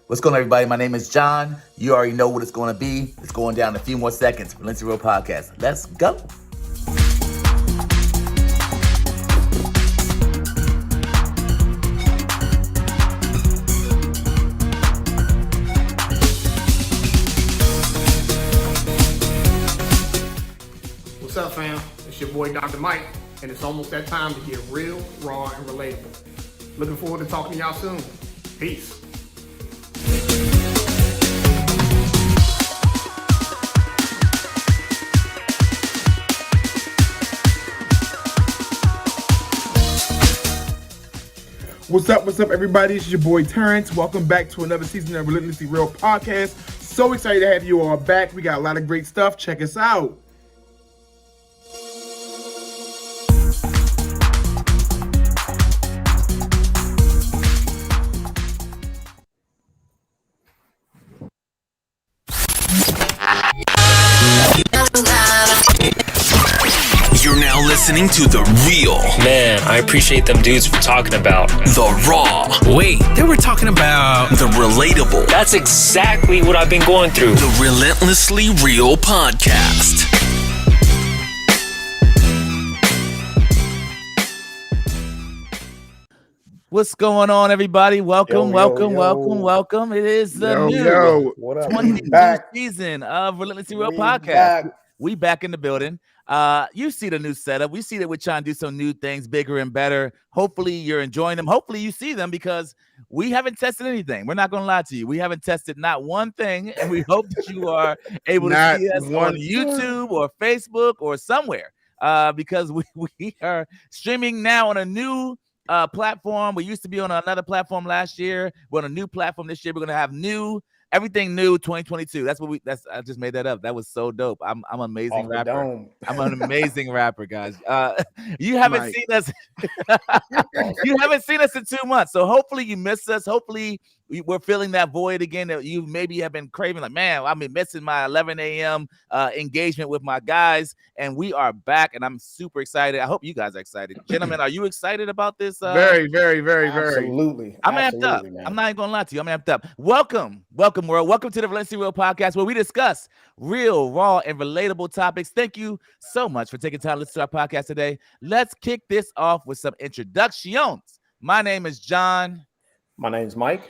What's going on, everybody? My name is John. You already know what it's going to be. It's going down in a few more seconds. Relentlessly Real Podcast. Let's go. What's up, fam? It's your boy, Dr. Mike, and it's almost that time to get real, raw, and relatable. Looking forward to talking to y'all soon. Peace. What's up, everybody? It's your boy, Terrence. Welcome back to another season of Relentlessly Real Podcast. So excited to have you all back. We got a lot of great stuff. Check us out. You're now listening to The Real. Man, I appreciate them dudes for talking about The Raw. Wait, they were talking about The Relatable. That's exactly what I've been going through. The Relentlessly Real Podcast. What's going on, everybody? Welcome. It is the new What up? 22 season of Relentlessly Real Podcast. We back in the building. You see the new setup. We see that we're trying to do some new things, bigger and better. Hopefully you're enjoying them. Hopefully you see them, because we haven't tested anything. We're not going to lie to you. We haven't tested not one thing, and we hope that you are able to see us on YouTube or Facebook or somewhere, because we are streaming now on a new platform. We used to be on another platform last year. We're on a new platform this year. We're going to have everything new 2022. I just made that up. That was so dope. I'm an amazing rapper. I'm an amazing rapper, guys. You haven't seen us. You haven't seen us in 2 months. So hopefully you missed us. Hopefully we're filling that void again that you maybe have been craving. Like, man, I've been missing my 11 a.m. Engagement with my guys, and we are back, and I'm super excited. I hope you guys are excited. Gentlemen, are you excited about this? Very. Absolutely. I'm amped up. Man. I'm not even gonna lie to you. I'm amped up. Welcome, world. Welcome to the Relentlessly Real Podcast, where we discuss real, raw, and relatable topics. Thank you so much for taking time to listen to our podcast today. Let's kick this off with some introductions. My name is John. My name's Mike.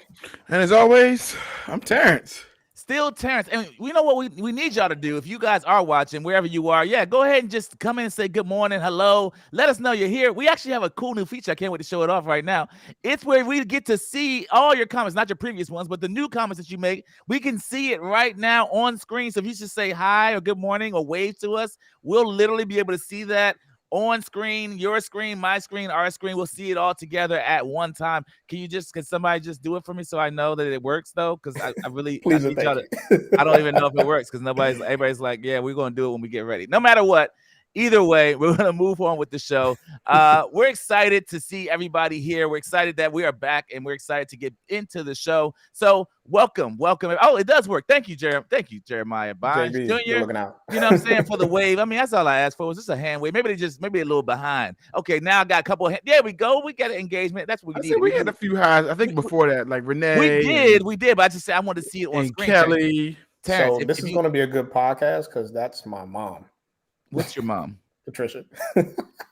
And as always, I'm Terrence. Still Terrence. And we know what we need y'all to do. If you guys are watching, wherever you are, go ahead and just come in and say good morning, hello. Let us know you're here. We actually have a cool new feature. I can't wait to show it off right now. It's where we get to see all your comments, not your previous ones, but the new comments that you make. We can see it right now on screen. So if you just say hi or good morning or wave to us, we'll literally be able to see that on screen, your screen, my screen, our screen. We'll see it all together at one time. Can somebody just do it for me so I know that it works, though? Because I really Please, I need y'all to, I don't even know if it works, because everybody's like, yeah, we're gonna do it when we get ready. No matter what, either way, we're gonna move on with the show. We're excited to see everybody here. We're excited that we are back, and we're excited to get into the show. So welcome. Oh, it does work. Thank you, Jeremiah. Thank you, Jeremiah Bonds JB, Jr. you're looking out. You know what I'm saying, for the wave. I mean, that's all I asked for. Was just a hand wave. Maybe a little behind. Okay, now I got a couple of there we go. We got an engagement. That's what we need. We had a few highs. I think before that, like Renee. We did, but I just said I wanted to see it on screen. Kelly. Terrence, so this is going to be a good podcast because that's my mom. What's your mom? Patricia.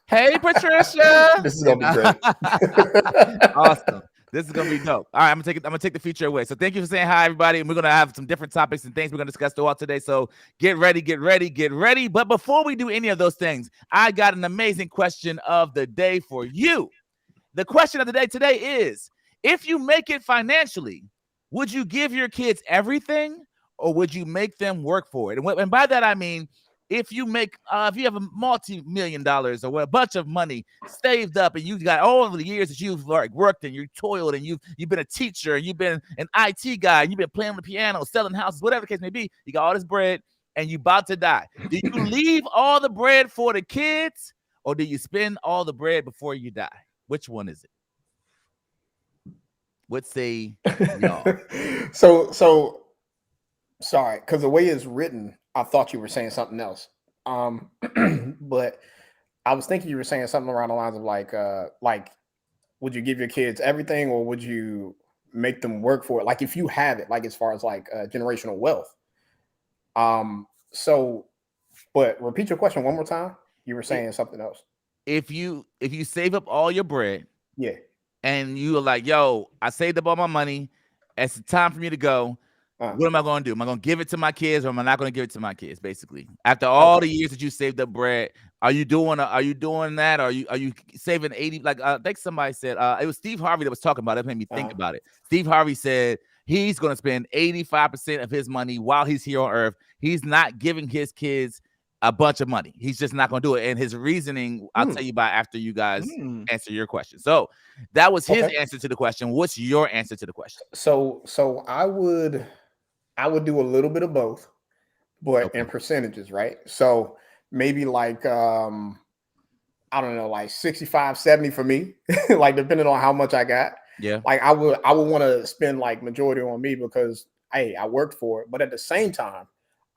Hey, Patricia. This is going to be great. Awesome. This is gonna be dope. All right, I'm gonna take the feature away. So thank you for saying hi, everybody. And we're gonna have some different topics and things we're gonna discuss throughout today. So get ready. But before we do any of those things, I got an amazing question of the day for you. The question of the day today is: if you make it financially, would you give your kids everything, or would you make them work for it? And by that I mean, if you have a multi-million dollars or a bunch of money saved up, and you've got all of the years that you've worked and you toiled, and you've been a teacher, and you've been an IT guy, and you've been playing the piano, selling houses, whatever the case may be, you got all this bread and you about to die. Do you leave all the bread for the kids, or do you spend all the bread before you die? Which one is it? What say y'all? So sorry, because the way it's written, I thought you were saying something else. But I was thinking you were saying something around the lines of like, would you give your kids everything, or would you make them work for it. Like if you have it, like as far as like generational wealth. So, but repeat your question one more time. You were saying something else. If you save up all your bread, Yeah, and you are like, yo, I saved up all my money. It's time for me to go. What am I going to do? Am I going to give it to my kids, or am I not going to give it to my kids? Basically, after all the years that you saved up bread, are you doing that? Are you saving 80? Like I think somebody said it was Steve Harvey that was talking about it. That made me think about it. Steve Harvey said he's going to spend 85% of his money while he's here on Earth. He's not giving his kids a bunch of money. He's just not going to do it. And his reasoning, I'll tell you about after you guys answer your question. So that was his answer to the question. What's your answer to the question? So I would do a little bit of both, but in percentages, right? So maybe like I don't know, like 65, 70 for me, like depending on how much I got. Yeah. Like I would want to spend like majority on me because hey, I worked for it. But at the same time,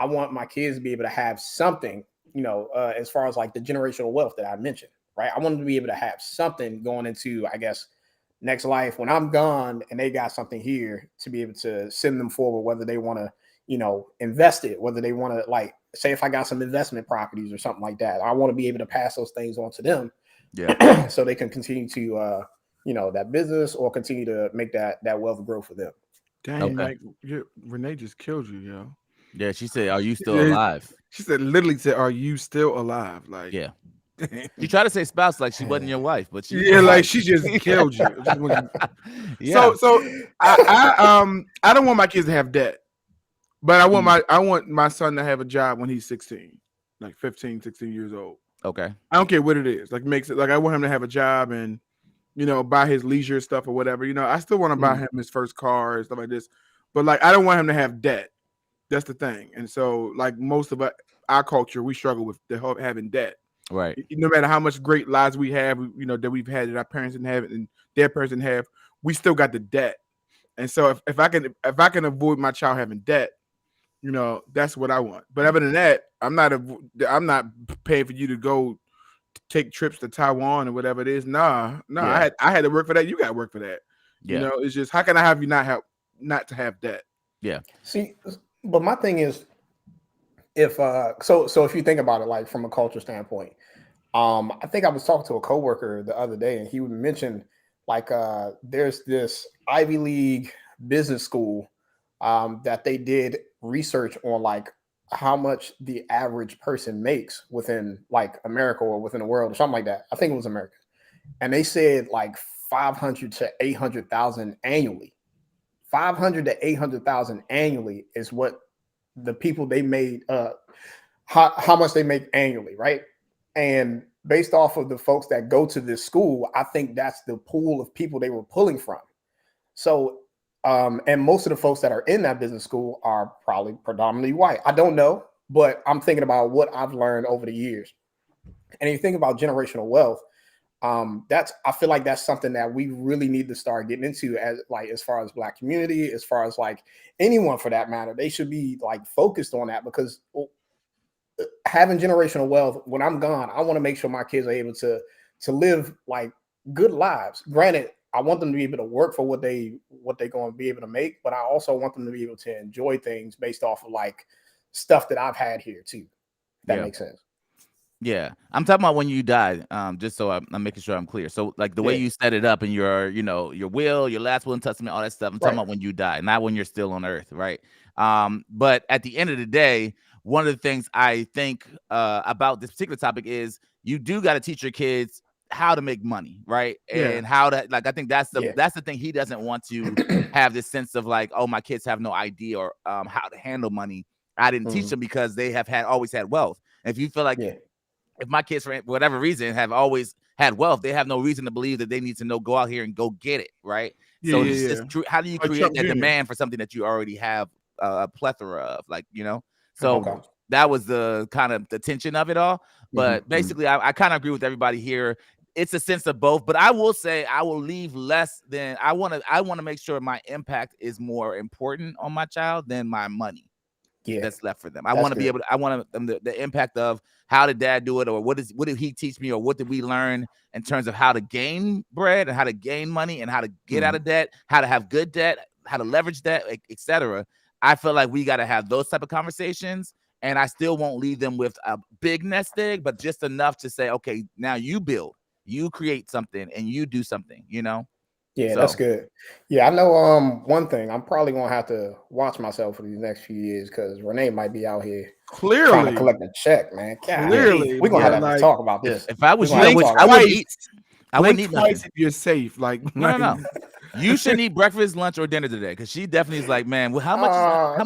I want my kids to be able to have something, as far as like the generational wealth that I mentioned, right? I want them to be able to have something going into, I guess, next life when I'm gone and they got something here to be able to send them forward, whether they want to, invest it, whether they want to like, say if I got some investment properties or something like that, I want to be able to pass those things on to them. Yeah. So they can continue to, that business or continue to make that wealth grow for them. Dang, like Renee just killed you, yo. Yeah, she said, "Are you still alive?" She literally said, "Are you still alive?" Like, yeah. She tried to say spouse like she wasn't your wife, but she she just killed you. Yeah. So I don't want my kids to have debt, but I want my son to have a job when he's 16, like 15, 16 years old. Okay. I don't care what it is. Like makes it like I want him to have a job and buy his leisure stuff or whatever. I still want to buy him his first car and stuff like this, but like I don't want him to have debt. That's the thing. And so, like most of our culture, we struggle with having debt. Right. No matter how much great lives we have, that we've had that our parents didn't have and their parents didn't have, we still got the debt. And so, if I can avoid my child having debt, that's what I want. But other than that, I'm not paying for you to go take trips to Taiwan or whatever it is. Nah. Yeah. I had to work for that. You got to work for that. Yeah. It's just how can I have you not to have debt? Yeah. See. But my thing is, if if you think about it, like from a culture standpoint, I think I was talking to a coworker the other day, and he would mention like there's this Ivy League business school that they did research on like how much the average person makes within like America or within the world or something like that. I think it was America, and they said like 500 to 800,000 annually. 500 to 800,000 annually is what the people they made, how much they make annually, right? And based off of the folks that go to this school, I think that's the pool of people they were pulling from. So, and most of the folks that are in that business school are probably predominantly white. I don't know, but I'm thinking about what I've learned over the years. And if you think about generational wealth, I feel like that's something that we really need to start getting into as far as Black community, as far as like anyone for that matter. They should be like focused on that because having generational wealth, when I'm gone, I want to make sure my kids are able to live like good lives. Granted, I want them to be able to work for what they're going to be able to make, but I also want them to be able to enjoy things based off of like stuff that I've had here too. If that makes sense. Yeah, I'm talking about when you die. Just so I'm making sure I'm clear. So, like the way you set it up in your, your will, your last will and testament, all that stuff. I'm talking about when you die, not when you're still on Earth, right? But at the end of the day, one of the things I think about this particular topic is you do got to teach your kids how to make money, right? And how to I think that's the thing. He doesn't want to have this sense of like, oh, my kids have no idea or how to handle money. I didn't teach them because they have always had wealth. And if you feel like if my kids, for whatever reason, have always had wealth, they have no reason to believe that they need to go out here and go get it, right? So it's just true. How do you create that demand for something that you already have a plethora of, So that was the kind of the tension of it all. But basically, I kind of agree with everybody here. It's a sense of both, but I will say I will leave less than I want to make sure my impact is more important on my child than my money. that's left for them. I want to be able to. I want them the impact of how did dad do it, or what did he teach me, or what did we learn in terms of how to gain bread and how to gain money and how to get out of debt, how to have good debt, how to leverage debt, etc. I feel like we got to have those type of conversations, and I still won't leave them with a big nest egg, but just enough to say, okay, now you build, you create something, and you do something. Yeah, that's good. Yeah, I know. One thing, I'm probably gonna have to watch myself for these next few years because Renee might be out here clearly trying to collect a check, man. God, clearly, we're gonna have to talk about this. If I was you, I wouldn't eat. I wouldn't eat nothing. If you're safe, like no. You shouldn't eat breakfast, lunch, or dinner today because she definitely is like, man. Well, how much?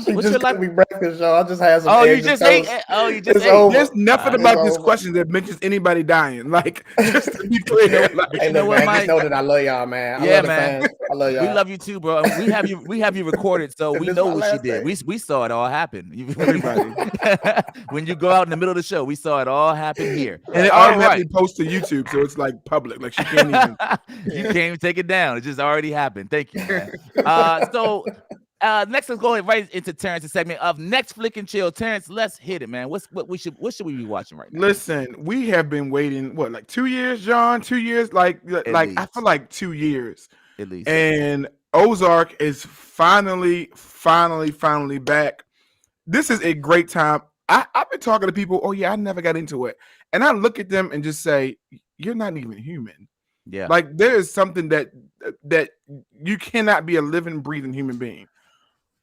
What's your life? Breakfast, y'all. I just had some. You just ate. You just ate. Over. There's nothing about this question that mentions anybody dying. Like, just to be clear. Hey, look, man, just know that I love y'all, man. I love the fans. I love y'all. We love you too, bro. We have you recorded, so we know what she did. We saw it all happen. Everybody. When you go out in the middle of the show, we saw it all happen here. And it automatically posts to YouTube, so it's like public. Like she can't even. You can't even take it down. It just already happened. Thank you. So next, let's go right into Terrence's segment of Next Flick and Chill. Terrence, let's hit it, man. What should we be watching right now? Listen, we have been waiting like 2 years, John? 2 years, like I feel like 2 years at least. And Ozark is finally back. This is a great time. I've been talking to people. Oh yeah, I never got into it, and I look at them and just say, "You're not even human." Yeah, like there is something that you cannot be a living, breathing human being.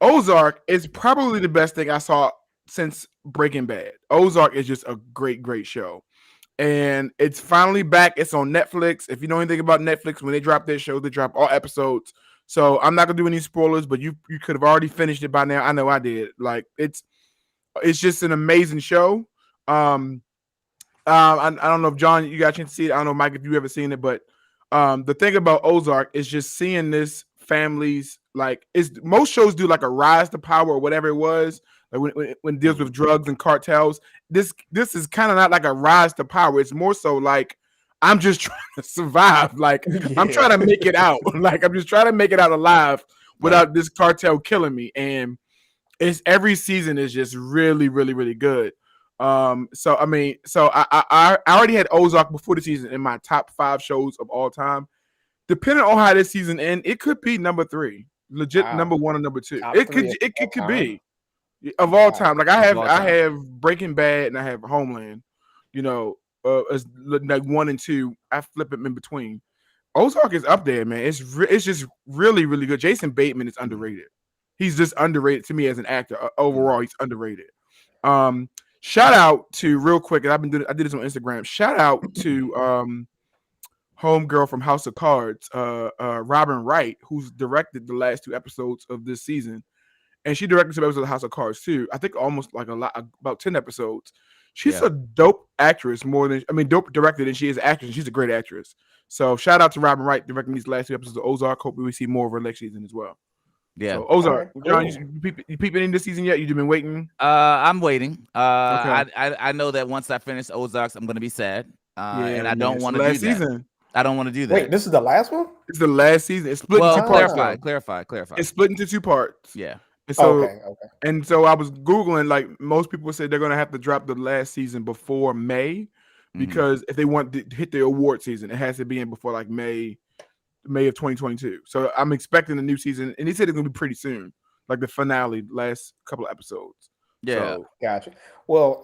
Ozark is probably the best thing I saw since Breaking Bad. Ozark is just a great show, and it's finally back. It's on Netflix. If you know anything about Netflix, when they drop their shows, they drop all episodes. So I'm not gonna do any spoilers, but you could have already finished it by now. I know I did. Like it's just an amazing show. I don't know if John, you got a chance to see it. I don't know, Mike, if you ever seen it, but the thing about Ozark is just seeing this family's, like, most shows do like a rise to power or whatever it was, like when it deals with drugs and cartels. This is kind of not like a rise to power. It's more so like I'm just trying to survive. Like I'm trying to make it out. Like I'm just trying to make it out alive without this cartel killing me. And it's every season is just really good. So I already had Ozark before the season in my top 5 shows of all time. Depending on how this season ends, it could be number 3, legit number 1 or number 2. It could be of all time. Like I have Breaking Bad and I have Homeland. As like 1 and 2. I flip it in between. Ozark is up there, man. It's just really good. Jason Bateman is underrated. He's just underrated to me as an actor. Overall, he's underrated. Shout out to, real quick, and I did this on Instagram. Shout out to homegirl from House of Cards, Robin Wright, who's directed the last 2 episodes of this season, and she directed some episodes of House of Cards too. I think almost like about 10 episodes. She's a dope actress, dope director than she is an actress. She's a great actress. So shout out to Robin Wright directing these last 2 episodes of Ozark. Hope we see more of her next season as well. Yeah, so Ozark. Right, cool. John, you peeping in this season yet? You've been waiting. I'm waiting. Okay. I know that once I finish Ozarks, I'm gonna be sad. And I don't want to do that. I don't want to do that. Wait, this is the last one? It's the last season. It's split into 2 parts. Clarify. It's split into 2 parts. Yeah. And so, okay. And so I was Googling, like most people said they're gonna have to drop the last season before May, because if they want to hit the award season, it has to be in before like May of 2022. So I'm expecting a new season, and he said it's gonna be pretty soon, like the finale, last couple of episodes. Yeah, so, gotcha. Well,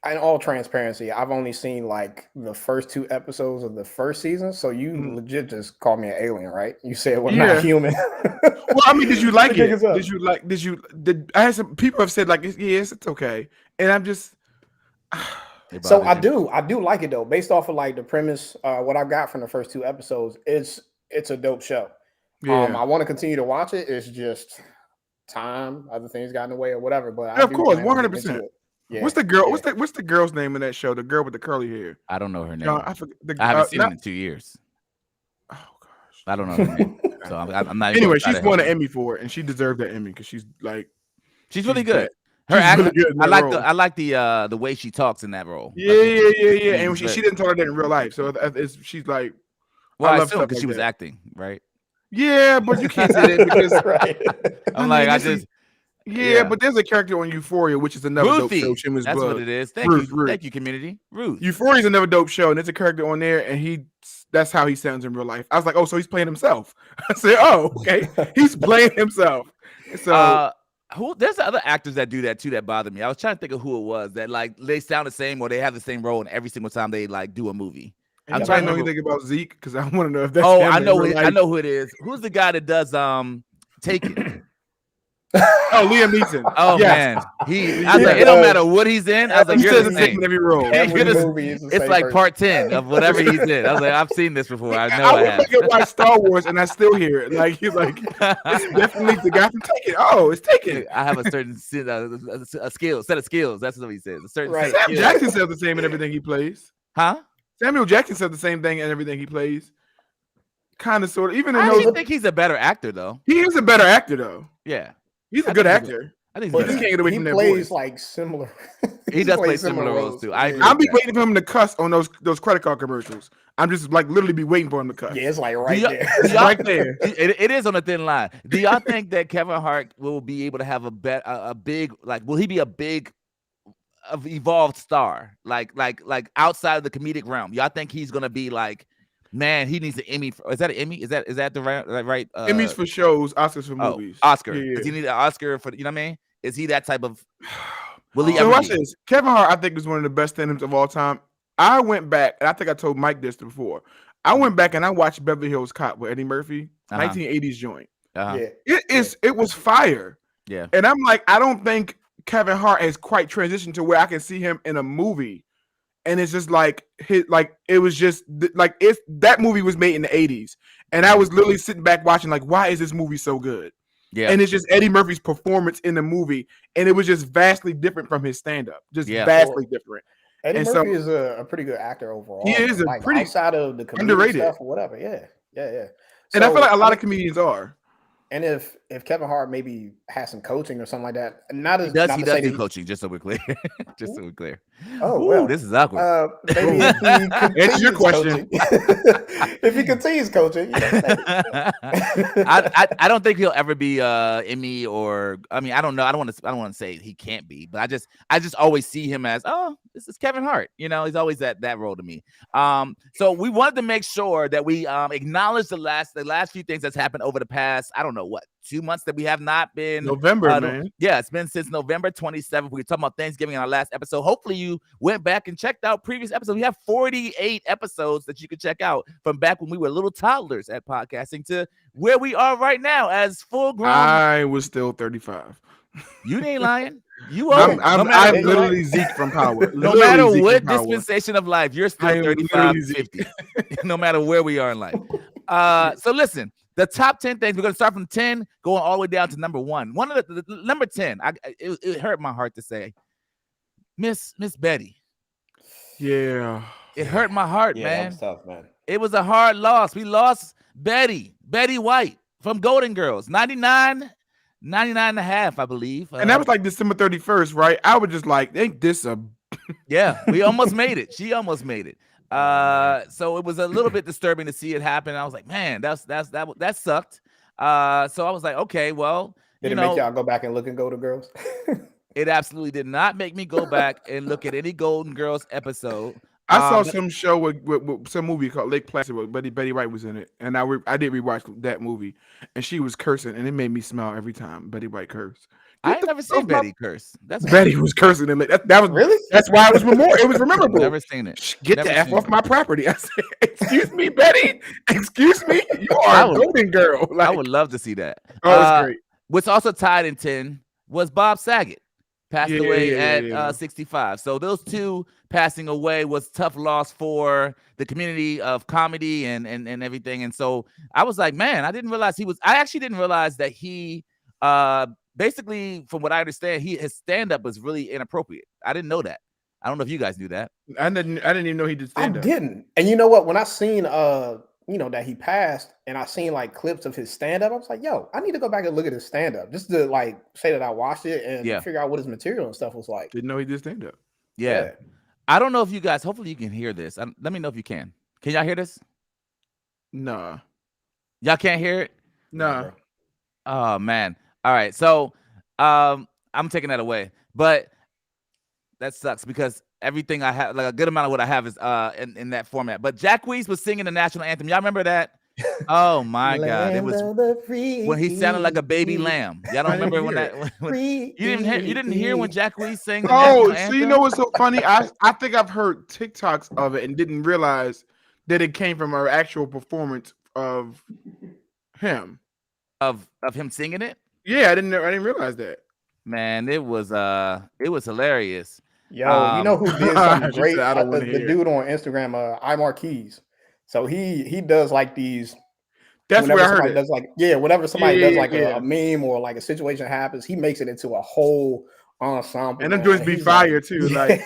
in all transparency, I've only seen like the first 2 episodes of the first season. So you legit just called me an alien, right? You said we're not human. Well, I mean, did you like it? I had some people have said like, yes, it's okay, and I'm just. So I do like it though, based off of like the premise. What I got from the first 2 episodes, it's a dope show. Yeah. I want to continue to watch it. It's just time, other things got in the way or whatever. But yeah, of course, 100%. Yeah. What's the girl? Yeah. What's the girl's name in that show? The girl with the curly hair. I don't know her name. I haven't seen it in 2 years. Oh gosh, I don't know her name. So I'm not. Anyway, she's won an Emmy for it, and she deserved that Emmy because she's really good. Her acting, really I like the way she talks in that role. Yeah. And she didn't talk like that in real life, so she's like. Well, I assume because she was acting, right? Yeah, but you can't say that because I'm like, Yeah, but there's a character on Euphoria, which is another dope show. That's what it is. Thank you, community. Ruth. Euphoria is another dope show, and there's a character on there, and that's how he sounds in real life. I was like, oh, so he's playing himself. I said, oh, okay, he's playing himself. So there's other actors that do that too that bother me. I was trying to think of who it was that like they sound the same or they have the same role in every single time they like do a movie. I'm trying to know anything about Zeke because I want to know if that's. Oh, I know who it is. Who's the guy that does Taken? Oh, Liam Neeson. Oh man, I was like, it don't matter what he's in. I was like, you're the same in every role. It's like part 10 of whatever he's in. I was like, I've seen this before. I know. I went back and watched Star Wars, and I still hear it. Like he's like, it's definitely the guy from Taken. Oh, it's Taken. I have a certain set of skills. That's what he says. A certain right. Sam Jackson says the same in everything he plays. Huh? Samuel Jackson says the same thing in everything he plays. Kind of, sort of. Even I think he's a better actor, though. He is a better actor, though. Yeah. He's a good actor. I think he can't get away from that voice. Like similar. He does play similar roles too. I'll be waiting for him to cuss on those credit card commercials. I'm just like literally be waiting for him to cuss. Yeah, it's like right there. Right there. It is on a thin line. Do y'all think that Kevin Hart will be able to have a big like? Will he be a big evolved star like outside of the comedic realm? Y'all think he's gonna be like? Man, he needs an Emmy. Is that an Emmy? Is that the right? Emmys for shows, Oscars for movies. Oscar. Yeah. Does he need an Oscar for? You know what I mean? Is he that type of? Will he? So watch this. Kevin Hart, I think, is one of the best stand-ups of all time. I went back, and I think I told Mike this before. I went back and I watched Beverly Hills Cop with Eddie Murphy, 1980s joint. Yeah. It was fire. Yeah. And I'm like, I don't think Kevin Hart has quite transitioned to where I can see him in a movie. And it's just like that movie was made in the 80s. And I was literally sitting back watching, like, why is this movie so good? Yeah. And it's just Eddie Murphy's performance in the movie. And it was just vastly different from his stand-up. Vastly different. Eddie Murphy is a pretty good actor overall. He is pretty outside of the underrated stuff or whatever. Yeah. So, and I feel like a lot of comedians are. And if Kevin Hart maybe has some coaching or something like that, he does do coaching, just so we're clear. Oh, well, this is awkward. Maybe if he answer your question. If he continues coaching, I don't think he'll ever be Emmy or I mean I don't know. I don't want to say he can't be, but I just always see him as this is Kevin Hart. You know, he's always that role to me. So we wanted to make sure that we acknowledge the last few things that's happened over the past 2 months that we have not been November, man. Yeah, it's been since November 27th. We were talking about Thanksgiving in our last episode. Hopefully you went back and checked out previous episodes. We have 48 episodes that you can check out from back when we were little toddlers at podcasting to where we are right now as full grown. I was still 35. You ain't lying. You are. I'm literally Zeke from Power. No matter what dispensation of life, you're still 35, 50. No matter where we are in life. So listen. The top 10 things, we're going to start from 10, going all the way down to number 1. One of the number 10, it hurt my heart to say, Miss Betty. Yeah. It hurt my heart, man. That was tough, man. It was a hard loss. We lost Betty White from Golden Girls, 99 and a half, I believe. And that was like December 31st, right? I was just like, ain't this a... Yeah, we almost made it. She almost made it. So it was a little bit disturbing to see it happen. I was like, man, that sucked. So I was like, okay, well, did it make y'all go back and look at Golden Girls? It absolutely did not make me go back and look at any Golden Girls episode. I saw some show with some movie called Lake Placid where Betty White was in it, and I did rewatch that movie, and she was cursing, and it made me smile every time Betty White cursed. I ain't never seen Betty curse. Betty was cursing. That was really. That's why it was memorable. It was rememberable. Never seen it. Get the F off my property. I said, "Excuse me, Betty. Excuse me. You are a Golden Girl." I would love to see that. Oh, it's great. What's also tied in 10 was Bob Saget. Passed away at 65. So those two passing away was tough loss for the community of comedy and everything. And so I was like, man, I actually didn't realize that he basically, from what I understand, his stand-up was really inappropriate. I didn't know that. I don't know if you guys knew that. I didn't even know he did stand-up. I didn't. And you know what? When I seen that he passed and I seen like clips of his stand-up, I was like, yo, I need to go back and look at his stand-up just to like say that I watched it and figure out what his material and stuff was like. Didn't know he did stand-up. Yeah. I don't know if you guys, hopefully you can hear this. Let me know if you can. Can y'all hear this? Nah. Y'all can't hear it? Nah. Oh man. All right. So I'm taking that away, but that sucks because everything I have, like a good amount of what I have, is in that format. But Jacquees was singing the national anthem. Y'all remember that? Oh my God! It was when he sounded like a baby lamb. Y'all don't remember when that? You didn't hear when Jacquees sang the national anthem? So you know what's so funny? I think I've heard TikToks of it and didn't realize that it came from an actual performance of him. Of him singing it? Yeah, I didn't realize that. Man, it was hilarious. Yo, you know who did something great? The dude on Instagram, iMarquise. So he does like these. That's where I heard it. Does like whenever somebody does like a meme or like a situation happens, he makes it into a whole ensemble. And them joints be fire too. Like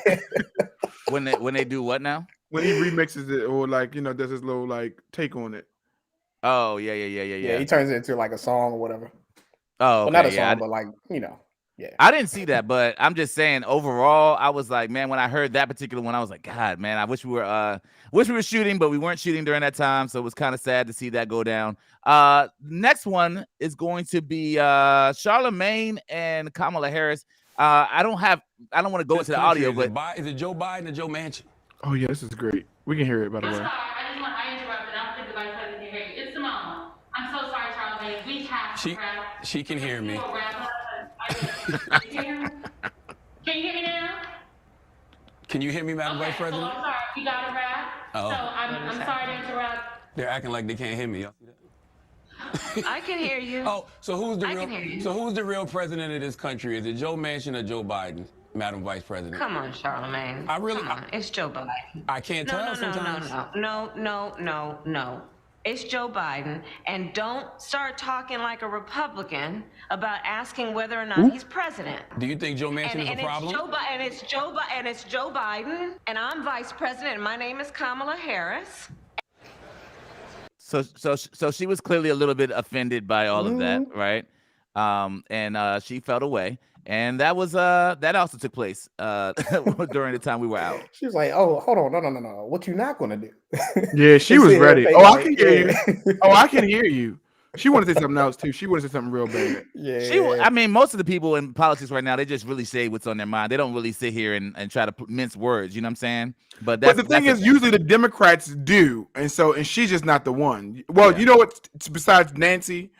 when they do what now? When he remixes it or like does his little like take on it. Oh yeah. He turns it into like a song or whatever. Oh, okay, well, not a song, but like yeah. I didn't see that, but I'm just saying overall, I was like, man, when I heard that particular one, I was like, God, man, I wish we were shooting, but we weren't shooting during that time, so it was kind of sad to see that go down. Next one is going to be Charlemagne and Kamala Harris. I don't want to go into the audio, but is it Joe Biden or Joe Manchin? Oh yeah, this is great. We can hear it by the way. I interrupted. I don't think the vice president can hear you. It's Simone. I'm so sorry, Charlemagne. We have to wrap. She can hear me. Can you hear me now? Can you hear me, Madam Vice President? So I'm sorry. We got to wrap. Oh. So I'm sorry to interrupt. They're acting like they can't hear me. Y'all see that? I can hear you. Oh, so who's the real president of this country? Is it Joe Manchin or Joe Biden, Madam Vice President? Come on, Charlemagne. It's Joe Biden. I can't tell sometimes. No. It's Joe Biden, and don't start talking like a Republican about asking whether or not he's president. Do you think Joe Manchin is a problem? It's Joe Biden, and I'm vice president, and my name is Kamala Harris. So she was clearly a little bit offended by all of that, right? And she felt away. And that was that also took place during the time we were out. She was like, "Oh, hold on, no. What you not gonna do?" Yeah, she was ready. Oh, I can hear you. Oh, I can hear you. She wanted to say something else too. She wanted to say something real bad. Yeah. I mean, most of the people in politics right now, they just really say what's on their mind. They don't really sit here and try to mince words. You know what I'm saying? But the thing is, usually the Democrats do, and she's just not the one. Well, you know what? Besides Nancy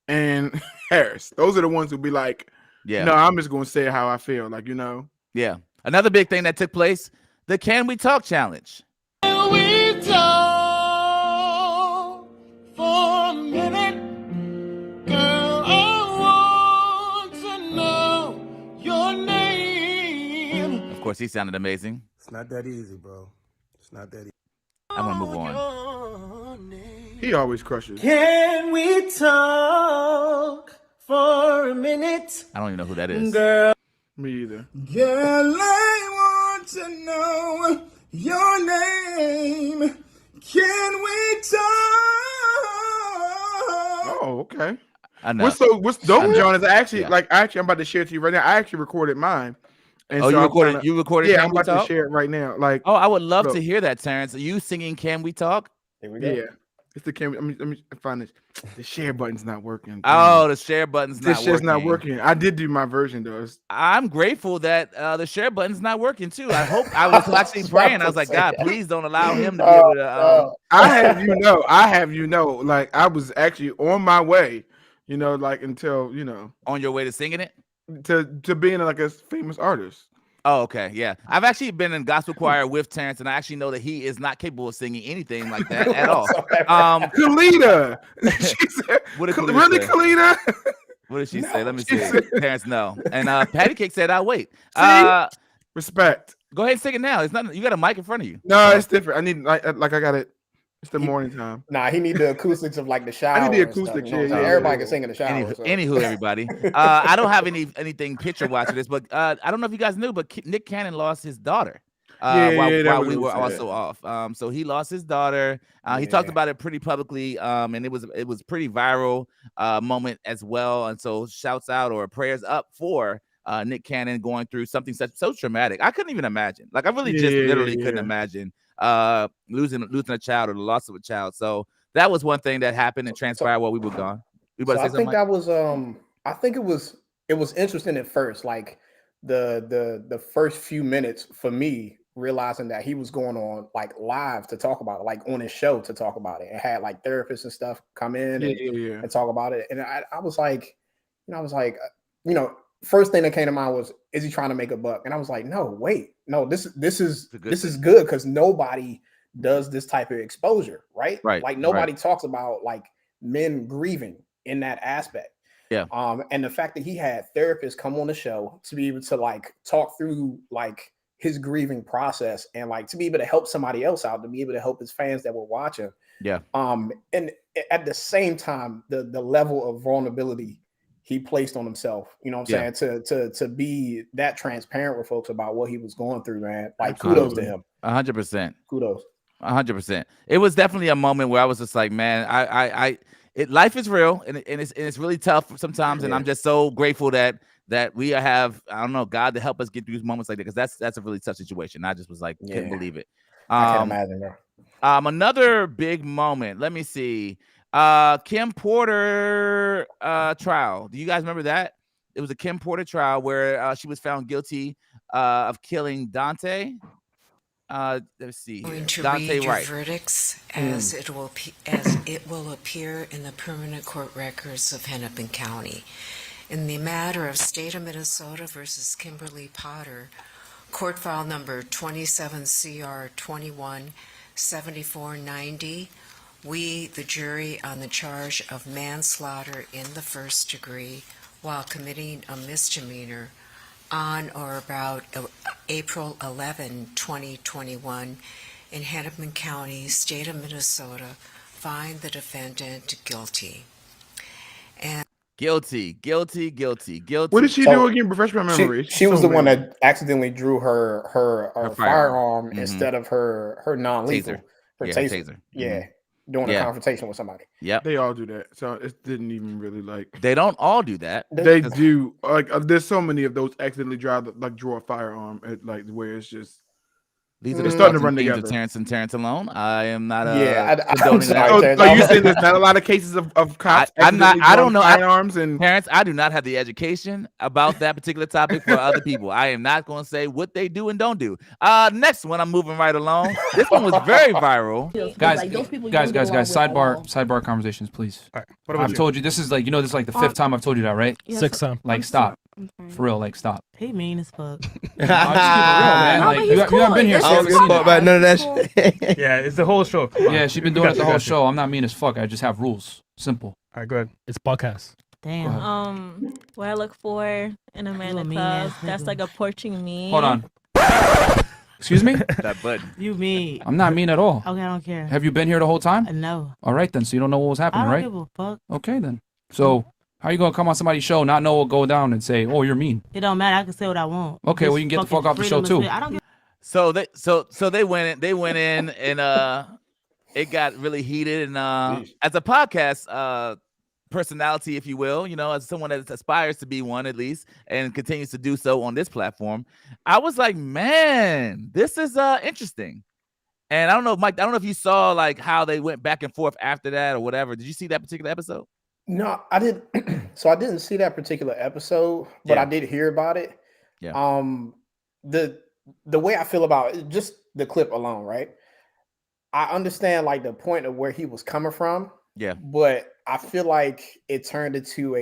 and Harris, those are the ones who be like. Yeah. No, I'm just gonna say how I feel, Yeah. Another big thing that took place: the Can We Talk challenge. Can we talk for a minute, girl? I want to know your name. Of course, he sounded amazing. It's not that easy, bro. It's not that easy. I'm gonna move on. He always crushes. Can we talk? For a minute. I don't even know who that is. Girl. Me either. Girl, I want to know your name. Can we talk? Oh, okay. I know. What's dope, John, is I'm about to share it to you right now. I actually recorded mine. And you recorded? You recorded? Yeah, I'm about to share it right now. I would love to hear that, Terrence. Are you singing "Can We Talk"? Here we go. Yeah. It's the camera. Let me find this. The share button's not working. Oh, the share button's not working. This shit's not working. I did do my version though. I'm grateful that the share button's not working too. I hope I was actually praying. I was like, God, please don't allow him to be able to. I have like I was actually on my way, until on your way to singing it, to being like a famous artist. Oh, okay, yeah. I've actually been in gospel choir with Terrence, and I actually know that he is not capable of singing anything like that at all. Kalita, she said, really, Kalita? What did she say? Let me see. Terrence, no. And Patty Cake said, "I'll wait." Respect. Go ahead and sing it now. It's not. You got a mic in front of you. No, it's different. I need I got it. It's the morning time. Nah, he need the acoustics of like the shower. I need the acoustics. Everybody can sing in the shower. Anywho, everybody. I don't have anything picture watch of this, but I don't know if you guys knew, but Nick Cannon lost his daughter while we were also off. So he lost his daughter. He talked about it pretty publicly, and it was pretty viral moment as well. And so shouts out or prayers up for Nick Cannon going through something so traumatic. I couldn't even imagine. Like I really literally couldn't imagine losing a child or the loss of a child. So that was one thing that happened and transpired while we were gone. I think that was I think it was it was interesting at first, like the first few minutes for me, realizing that he was going on like live to talk about it, like on his show to talk about it, and had like therapists and stuff come in and talk about it. And I was like, first thing that came to mind was, is he trying to make a buck? And I was like, no, wait, no, this is good, because nobody does this type of exposure, right? Like nobody talks about like men grieving in that aspect. Yeah. And the fact that he had therapists come on the show to be able to like talk through like his grieving process, and like to be able to help somebody else out, to be able to help his fans that were watching. Yeah. And at the same time, the level of vulnerability he placed on himself, you know what I'm saying, to be that transparent with folks about what he was going through, man. Like kudos to him. 100%. Kudos. 100%. It was definitely a moment where I was just like, man, life is real, and it's really tough sometimes, and I'm just so grateful that we have, I don't know, God to help us get through moments like that, because that's a really tough situation. I just was like, couldn't believe it. I can't imagine, bro. Another big moment. Let me see. Kim Porter trial. Do you guys remember that? It was a Kim Porter trial where she was found guilty of killing Dante. Let's see. I'm going to Dante read your Wright. verdicts as it will appear in the permanent court records of Hennepin County. In the matter of State of Minnesota versus Kimberly Potter, court file number 27 CR 217490, we, the jury, on the charge of manslaughter in the first degree while committing a misdemeanor on or about April 11, 2021, in Hennepin County, State of Minnesota, find the defendant guilty. And Guilty. What did she do again? Refresh my memory. She was the one that accidentally drew her firearm instead of her non-lethal. Her taser. Yeah. During a confrontation with somebody. Yeah. They all do that. So it didn't even really like. They don't all do that. They do. Like there's so many of those accidentally draw a firearm at like where it's just. These are the starting to run together. Terrence and Terrence alone. I am not. I'm sorry, like you said, there's not a lot of cases of cops. I'm not. I don't know. Firearms and Terrence, I do not have the education about that particular topic for other people. I am not going to say what they do and don't do. Next one, I'm moving right along. This one was very viral. Guys, sidebar conversations, please. All right. I've told you this is like this is like the fifth time I've told you that, right? Sixth time. Like stop. For real, like stop. He mean as fuck. I'm just keeping it real, man. Like you haven't been here. I don't give a fuck about none of that shit. Yeah, it's the whole show. Yeah, she's been doing it the whole show. I'm not mean as fuck. I just have rules. Simple. All right, go ahead. It's podcast. Damn. What I look for in a man in the club, that's like approaching me. Hold on. Excuse me? That button. You mean? I'm not mean at all. Okay, I don't care. Have you been here the whole time? No. All right then. So you don't know what was happening, right? I don't give a fuck. Okay then. So how you gonna come on somebody's show, not know what go down, and say, "Oh, you're mean"? It don't matter. I can say what I want. Okay, well you can get the fuck off the show too. I don't give. So they went in and it got really heated, and as a podcast personality, if you will, as someone that aspires to be one at least and continues to do so on this platform, I was like, man, this is interesting. And I don't know, Mike, I don't know if you saw like how they went back and forth after that or whatever. Did you see that particular episode? No, I didn't. So I didn't see that particular episode, but I did hear about it. Yeah. The way I feel about it, just the clip alone, right? I understand like the point of where he was coming from. Yeah. But I feel like it turned into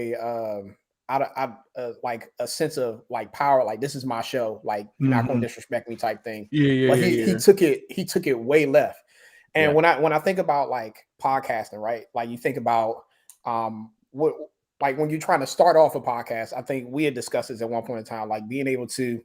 like a sense of like power, like this is my show, like you're not gonna disrespect me type thing. Yeah. He took it way left. And when I think about like podcasting, right? Like you think about like when you're trying to start off a podcast, I think we had discussed this at one point in time, like being able to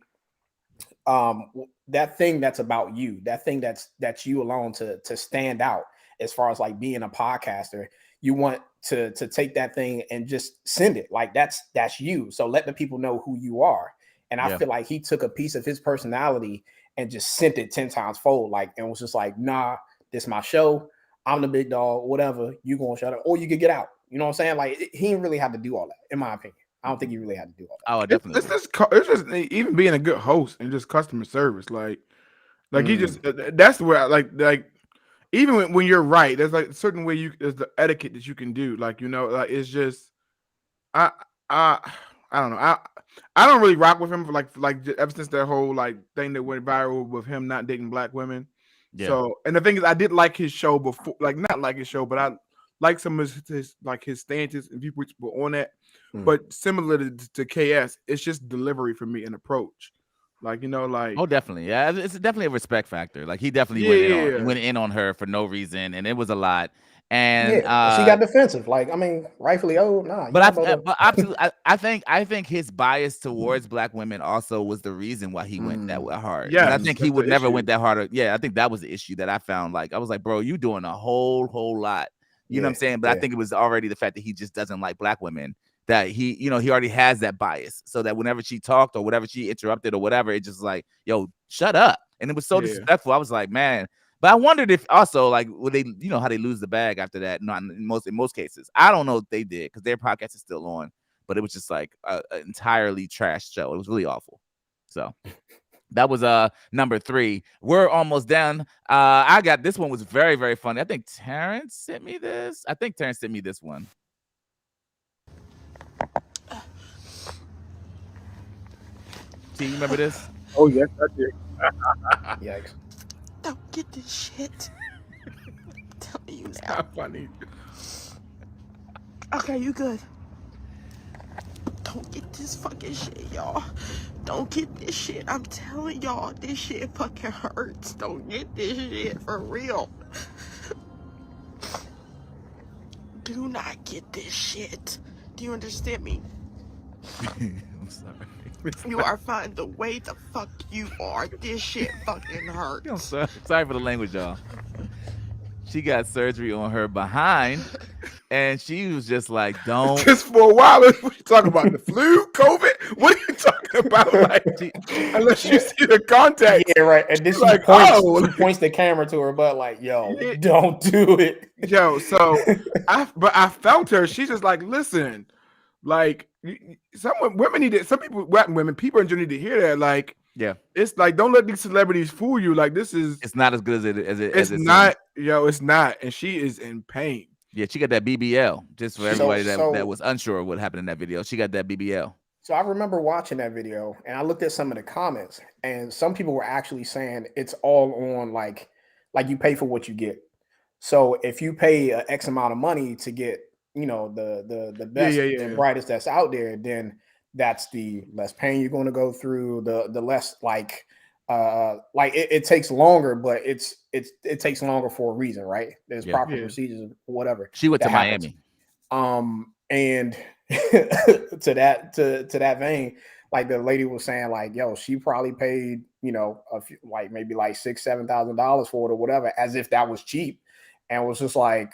that thing that's about you, that thing that's you alone to stand out as far as like being a podcaster. You want to take that thing and just send it, like that's you. So let the people know who you are. And I feel like he took a piece of his personality and just sent it 10 times fold, like, and was just like, nah, this is my show. I'm the big dog, whatever. You gonna shut up or you could get out. You know what I'm saying? Like he didn't really have to do all that, in my opinion. I don't think he really had to do all that. Oh, definitely. It's just even being a good host and just customer service. Like he just that's where I like even when you're right, there's like a certain way there's the etiquette that you can do. Like, like it's just I I don't know. I don't really rock with him for like ever since that whole like thing that went viral with him not dating black women. Yeah. So, and the thing is, I did like his show before, like not like his show, but I like some of his like his stances and people were on that. But similar to KS, it's just delivery for me and approach. Like, you know, like oh, definitely, yeah, it's definitely a respect factor. Like he definitely went in on her for no reason, and it was a lot. And she got defensive. Like, I mean, rightfully nah. But absolutely, I think his bias towards black women also was the reason why he went that hard. Yeah, I think he would never went that hard. Yeah, I think that was the issue that I found. Like, I was like, bro, you doing a whole lot. You know what I'm saying? But I think it was already the fact that he just doesn't like black women. That he, you know, he already has that bias. So that whenever she talked or whatever she interrupted or whatever, it just like, yo, shut up. And it was so disrespectful. I was like, man. But I wondered if also like would they, you know, how they lose the bag after that? Not in most cases. I don't know if they did because their podcast is still on. But it was just like an entirely trash show. It was really awful. So that was number 3. We're almost done. I got this one was very, very funny. I think Terrence sent me this. One. T, you remember this? Oh yes, I did. Yikes. Don't get this shit. Tell you It's now. not funny. Okay, you good. Don't get this fucking shit, y'all. Don't get this shit. I'm telling y'all, this shit fucking hurts. Don't get this shit for real. Do not get this shit. Do you understand me? I'm sorry. You are fine the way the fuck you are. This shit fucking hurts. I'm sorry for the language, y'all. She got surgery on her behind, and she was just like, "Don't." Just for a while, what you talking about? The flu, COVID? What are you talking about? Like, unless you see the contact. Yeah, right. And then she like, points the camera to her butt, like, "Yo, don't do it." Yo, so I felt her. She's just like, listen, like women need it. Some people, people in general need to hear that. Like, yeah, it's like don't let these celebrities fool you. Like, it's not as good as it. It's not, yo. It's not, and she is in pain. Yeah, she got that BBL. Just for everybody that was unsure of what happened in that video, she got that BBL. So I remember watching that video, and I looked at some of the comments, and some people were actually saying it's all on like you pay for what you get. So if you pay X amount of money to get, you know, the best and brightest that's out there, then that's the less pain you're going to go through, the less like it takes longer, but it takes longer for a reason, right? There's proper procedures or whatever. She went to Miami. And to that vein, like the lady was saying, like, yo, she probably paid, you know, maybe like $6,000-$7,000 for it or whatever, as if that was cheap, and was just like,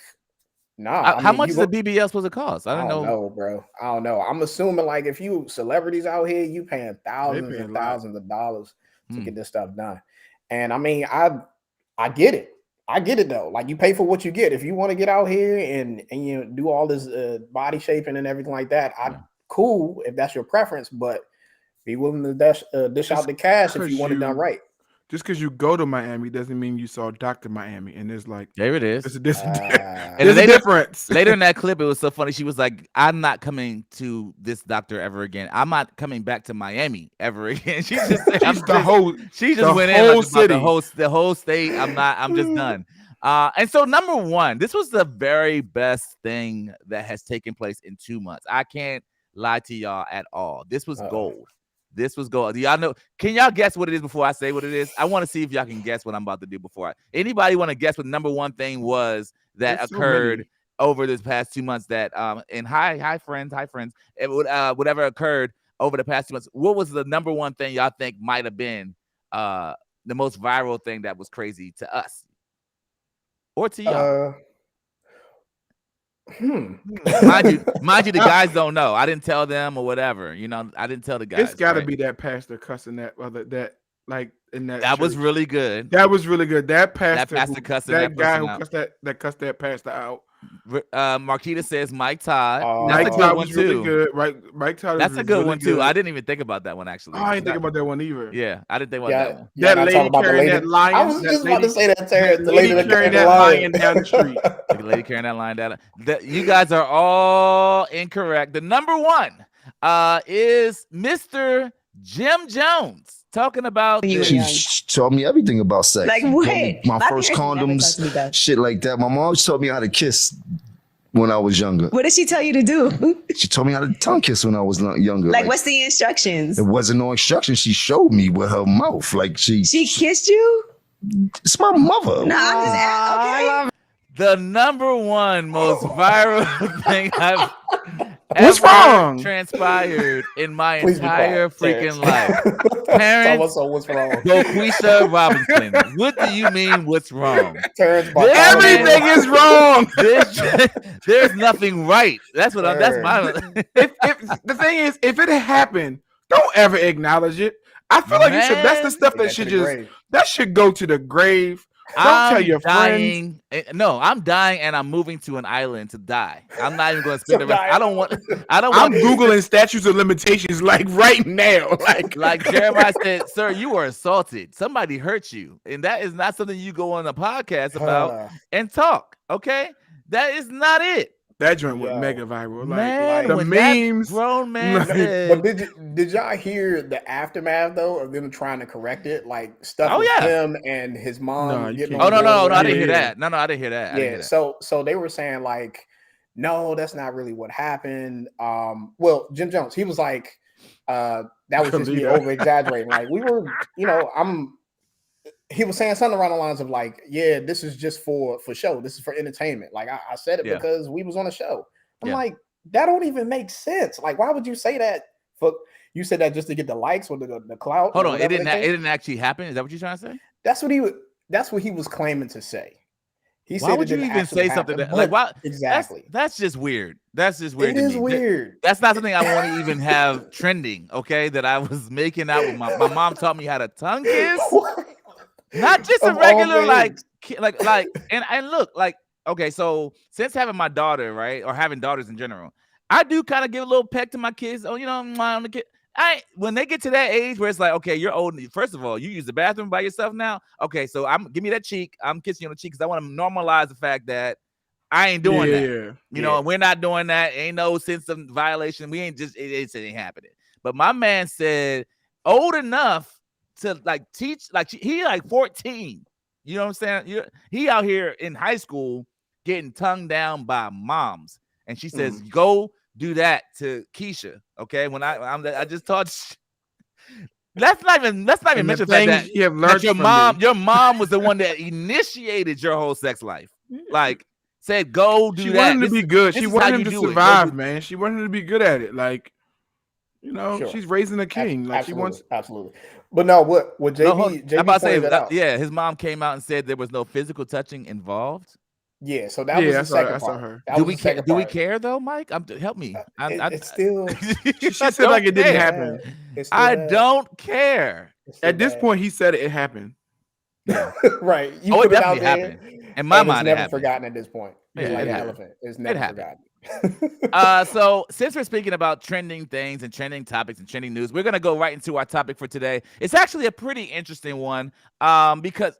nah. How much is the BBL supposed to cost? I don't know, bro. I don't know. I'm assuming like if you celebrities out here, you paying thousands and thousands of dollars to get this stuff done. And I mean, I get it. I get it though. Like you pay for what you get. If you want to get out here and you know, do all this body shaping and everything like that, cool if that's your preference. But be willing to dish out the cash if you want it done right. Just because you go to Miami doesn't mean you saw Dr. Miami. And there's like, there it is. There's a difference. Later in that clip, it was so funny. She was like, I'm not coming to this doctor ever again. I'm not coming back to Miami ever again. She just said, she just went in like the whole state. I'm just done. And so number 1, this was the very best thing that has taken place in 2 months. I can't lie to y'all at all. This was gold. This was gold. Do y'all know? Can y'all guess what it is before I say what it is? I want to see if y'all can guess what I'm about to do before anybody want to guess what number 1 thing was that occurred over this past 2 months that and hi friends, it would whatever occurred over the past 2 months. What was the number 1 thing y'all think might have been the most viral thing that was crazy to us or to y'all? Mind you, the guys don't know. I didn't tell them or whatever. You know, I didn't tell the guys. It's got to be that pastor cussing that like in that. That was really good. That was really good. That pastor cussing that guy who cussed that pastor out. Marquita says Mike Todd. Mike Todd was really good. Right, Mike Todd. That's a good one too. I didn't even think about that one actually. I didn't think about that one either. Yeah, I didn't think about that one. That lady carrying that lion. I was just about to say that, Terrence. The lady carrying that lion down the street. The lady carrying that lion down. You guys are all incorrect. The number 1 is Mr. Jim Jones talking about She taught me everything about sex. Like, She taught what? me my My first parents never taught me condoms, that. shit like that. My mom taught me how to kiss when I was younger. What did she tell you to do? She told me how to tongue kiss when I was younger. Like, what's the instructions? It wasn't no instructions. She showed me with her mouth. Like she kissed you? It's my mother. No, I'm just okay. the number one most viral thing I've What's ever wrong? transpired in my Please be entire quiet, freaking life. Terrence, So what's wrong? Boquisha Robinson. What do you mean? What's wrong? Terrence, Everything is wrong. There's nothing right. That's what. That's my. if the thing is, if it happened, don't ever acknowledge it. I feel like you should. That's the stuff that should that should go to the grave. Don't tell your dying. friends. No, I'm dying and I'm moving to an island to die. I'm not even going to spend the rest. I don't want. I'm googling statutes of limitations like right now. Like Jeremiah said, sir, you were assaulted. Somebody hurt you, and that is not something you go on a podcast about and talk. Okay, that is not it. That joint went mega viral. Man, the when memes. that grown man But did y'all hear the aftermath though of them trying to correct it? Like stuff with him and his mom getting on no, I didn't hear that. No, I didn't hear that. Yeah, so they were saying like, no, that's not really what happened. Well, Jim Jones, he was like, that was just me over exaggerating. Like we were, he was saying something around the lines of like, yeah, this is just for show. This is for entertainment. Like I said it because we was on a show. I'm like, that don't even make sense. Like, why would you say that? You said that just to get the likes or the clout? Hold on, it didn't actually happen. Is that what you're trying to say? That's what he was claiming to say. He why said would you even say something like why? Exactly. That's just weird. That's just weird. It is weird. That's not something I want to even have trending. Okay, that I was making out with my mom taught me how to tongue kiss. Not just a regular like and look like okay. So since having my daughter, right, or having daughters in general, I do kind of give a little peck to my kids. Oh, on the kid. When they get to that age where it's like, okay, you're old. First of all, you use the bathroom by yourself now. Okay, so give me that cheek. I'm kissing you on the cheek because I want to normalize the fact that I ain't doing that. You know, we're not doing that. Ain't no sense of violation. We ain't just it ain't happening. But my man said old enough to like teach, like he like 14. You know what I'm saying? He out here in high school getting tongued down by moms, and she says, "Go do that to Keisha." Okay, when I just taught. Let's not even mention that your mom was the one that initiated your whole sex life. Like said, go do that. She wanted him to be good. She wanted him to survive, man. She wanted him to be good at it. Like, she's raising a king. Like she wants absolutely. But no, what JB I'm about to say, his mom came out and said there was no physical touching involved. Yeah, so that was the second part. Do we care though, Mike? Help me. It's still. She said like it didn't happen. I don't care. At this point, he said it happened. Right. It definitely happened. In my mind, it's never forgotten at this point. It's like an elephant. It's never forgotten. So since we're speaking about trending things and trending topics and trending news, we're gonna go right into our topic for today. It's actually a pretty interesting one, because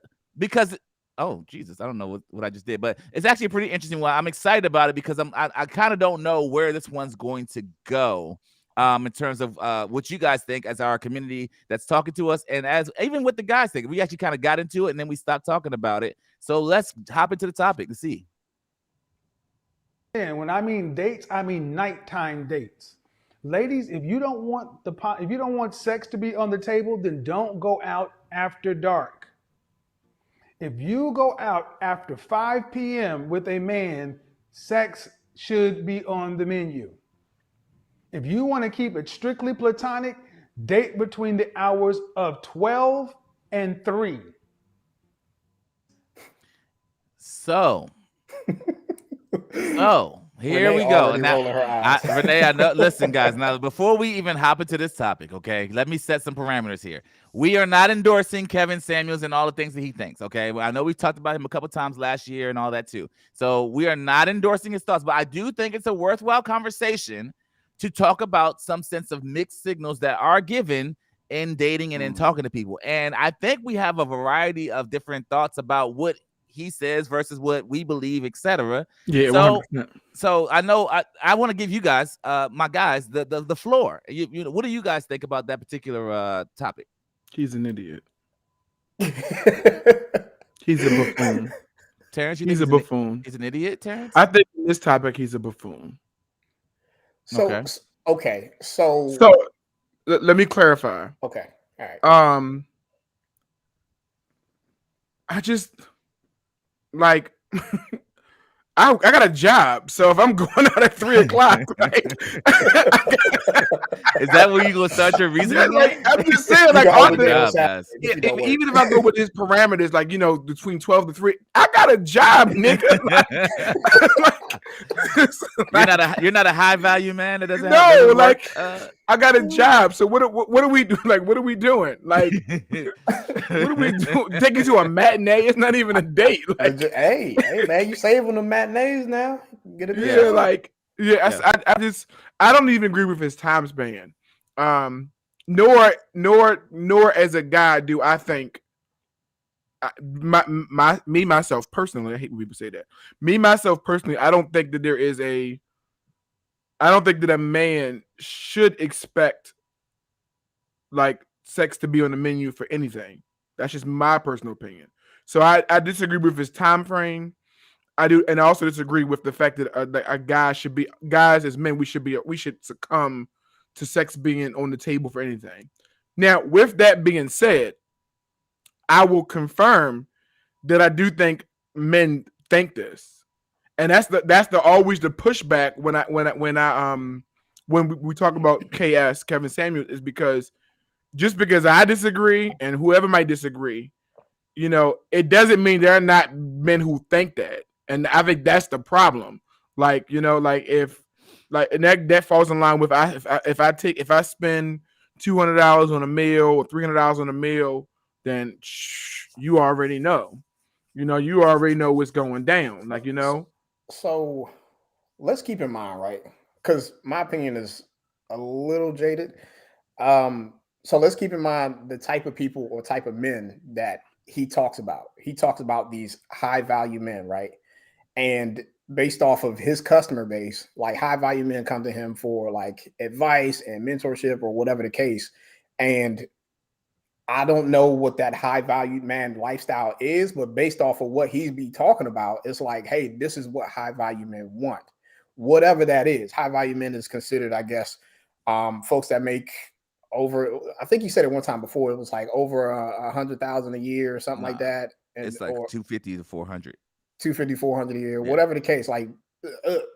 oh Jesus, I don't know what I just did, but it's actually a pretty interesting one. I'm excited about it because I kind of don't know where this one's going to go, in terms of what you guys think as our community that's talking to us, and as even what the guys think. We actually kind of got into it and then we stopped talking about it. So let's hop into the topic to see. And when I mean dates, I mean nighttime dates. Ladies, if you don't want sex to be on the table, then don't go out after dark. If you go out after 5 p.m. with a man, sex should be on the menu. If you want to keep it strictly platonic, date between the hours of 12 and 3. So here Renee rolling we go. Now, Renee, I know. Listen, guys. Now, before we even hop into this topic, okay, let me set some parameters here. We are not endorsing Kevin Samuels and all the things that he thinks. Okay, well, I know we've talked about him a couple times last year and all that too. So we are not endorsing his thoughts, but I do think it's a worthwhile conversation to talk about some sense of mixed signals that are given in dating and in talking to people. And I think we have a variety of different thoughts about what he says versus what we believe, etc. Yeah, So 100%. so I know I want to give you guys, my guys, the floor. You know, what do you guys think about that particular topic? He's an idiot. He's a buffoon. Terrence, you He's think a buffoon. he's an idiot, Terrence? I think in this topic he's a buffoon. So okay, so let me clarify. Okay, all right. I just like I got a job, so if I'm going out at 3:00, like, is that where you gonna start your reasoning? Like, I'm just saying, like, even if I go with his parameters, like, you know, between 12 to 3, I got a job, nigga. You're not a high value man that doesn't. No, like, I got a job. So what are we doing? Like, what are we doing? Like, what are we doing? Take you to a matinee? It's not even a date. Like, hey, man, you saving the matinees now? Get it? Yeah, like, I don't even agree with his time span. Nor as a guy do I think myself personally. I hate when people say that. Myself personally, I don't think that a man should expect like sex to be on the menu for anything. That's just my personal opinion. So I disagree with his time frame. I do, and I also disagree with the fact that a guy should be, guys as men, we should succumb to sex being on the table for anything. Now, with that being said, I will confirm that I do think men think this, and that's always the pushback when we talk about Kevin Samuels, is because just because I disagree and whoever might disagree, you know, it doesn't mean there are not men who think that. And I think that's the problem. Like, you know, like if like, and that falls in line with if I spend $200 on a meal or $300 on a meal, then you already know. You know, you already know what's going down. Like, you know. So let's keep in mind, right? Because my opinion is a little jaded. So let's keep in mind the type of people or type of men that he talks about. He talks about these high value men, right? And based off of his customer base, like high value men come to him for like advice and mentorship or whatever the case. And I don't know what that high value man lifestyle is, but based off of what he'd be talking about, it's like, hey, this is what high value men want. Whatever that is, high value men is considered, I guess, folks that make over, I think you said it one time before, it was like over 100,000 a year or something like that. And it's like 250 to 400. 250, 400 a year, whatever the case, like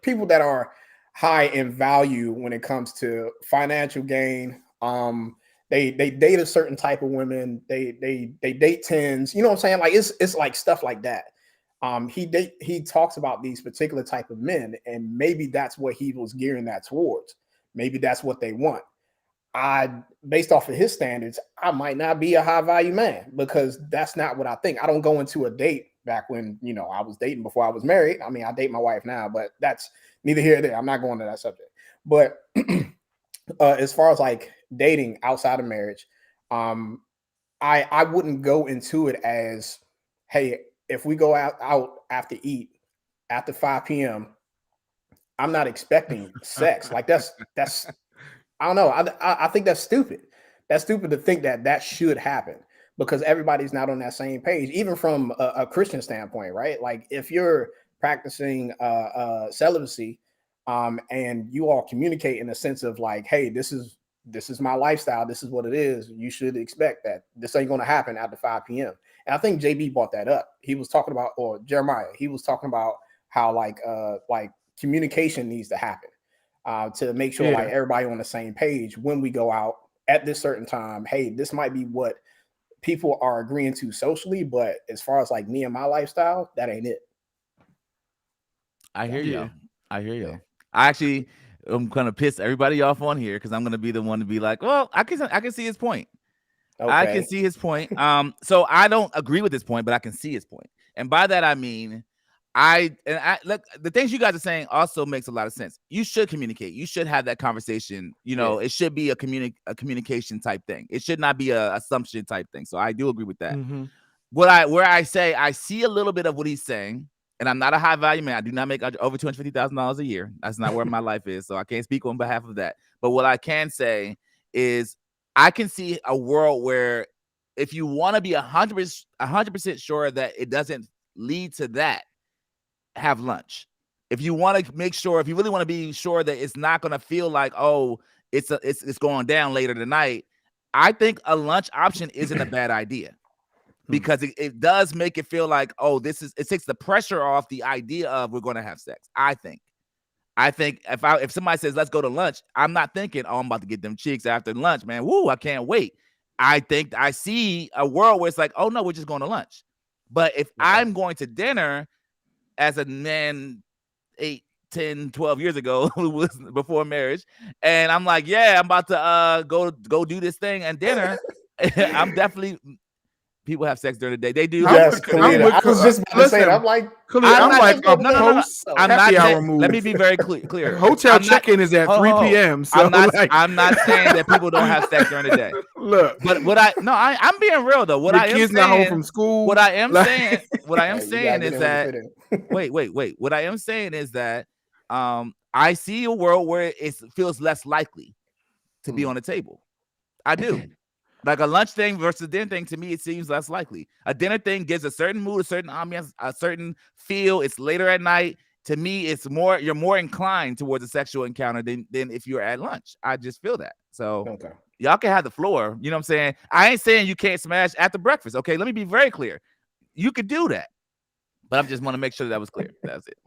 people that are high in value when it comes to financial gain. They date a certain type of women. They date tens, you know what I'm saying? Like it's like stuff like that. He talks about these particular type of men, and maybe that's what he was gearing that towards. Maybe that's what they want. Based off of his standards, I might not be a high value man because that's not what I think. I don't go into a date back when, you know, I was dating before I was married. I mean, I date my wife now, but that's neither here nor there. I'm not going to that subject. But as far as like dating outside of marriage, I wouldn't go into it as, hey, if we go out after 5 p.m., I'm not expecting sex. Like that's I don't know. I think that's stupid. That's stupid to think that should happen because everybody's not on that same page, even from a Christian standpoint, right? Like if you're practicing celibacy, and you all communicate in a sense of like, hey, this is my lifestyle. This is what it is. You should expect that this ain't going to happen after 5 p.m. And I think JB brought that up. He was talking about, or Jeremiah, he was talking about how like communication needs to happen to make sure like everybody on the same page when we go out at this certain time. Hey, this might be what people are agreeing to socially, but as far as like me and my lifestyle, that ain't it. I hear you. I hear you. I actually am gonna piss everybody off on here because I'm gonna be the one to be like, well, I can see his point. Okay. I can see his point. So I don't agree with this point, but I can see his point. And by that I mean, I look, the things you guys are saying also makes a lot of sense. You should communicate. You should have that conversation. You know, it should be a communication type thing. It should not be a assumption type thing. So I do agree with that. Mm-hmm. where I say I see a little bit of what he's saying, and I'm not a high value man. I do not make over $250,000 a year. That's not where my life is, so I can't speak on behalf of that. But what I can say is I can see a world where if you want to be 100% sure that it doesn't lead to that, have lunch. If you want to make sure, if you really want to be sure that it's not going to feel like, oh, it's going down later tonight, I think a lunch option isn't a bad idea. Because it does make it feel like, oh, it takes the pressure off the idea of we're going to have sex. I think if somebody says let's go to lunch, I'm not thinking, oh, I'm about to get them cheeks after lunch, man. Woo, I can't wait. I think I see a world where it's like, oh no, we're just going to lunch. But if I'm going to dinner as a man 8, 10, 12 years ago, who was before marriage, and I'm like, yeah, I'm about to go do this thing and dinner, I'm definitely. People have sex during the day. They do. Yes, Khalid. I was just about to say that. I'm like, happy hour move. Let me be very clear. Hotel check-in is at 3 p.m. So I'm not saying that people don't have sex during the day. Look, but I'm being real though. What I am kids saying, not home from school. What I am saying is that wait. What I am saying is that I see a world where it feels less likely to be on the table. I do. Like a lunch thing versus a dinner thing, to me, it seems less likely. A dinner thing gives a certain mood, a certain ambiance, a certain feel. It's later at night. To me, you're more inclined towards a sexual encounter than if you're at lunch. I just feel that. So y'all can have the floor. You know what I'm saying? I ain't saying you can't smash after breakfast. Okay, let me be very clear. You could do that. But I just want to make sure that was clear. That's it.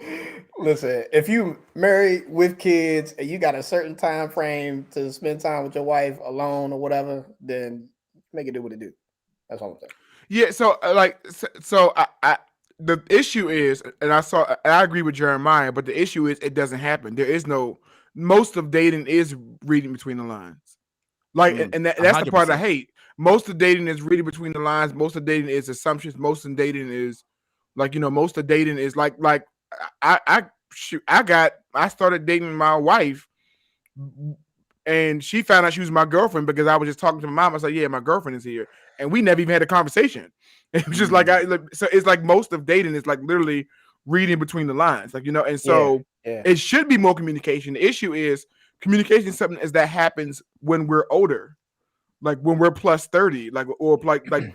Listen, if you married with kids and you got a certain time frame to spend time with your wife alone or whatever, then make it do what it do. That's all I'm saying. Yeah. So I the issue is, and I agree with Jeremiah, but the issue is it doesn't happen. There is most of dating is reading between the lines. Like, and that's 100%. The part I hate. Most of dating is reading between the lines. Most of dating is assumptions. Most of dating is most of dating is like I started dating my wife and she found out she was my girlfriend because I was just talking to my mom. I was like, yeah, my girlfriend is here. And we never even had a conversation. It was just so it's like most of dating is like literally reading between the lines, and so it should be more communication. The issue is communication is something that happens when we're older. Like when we're plus 30,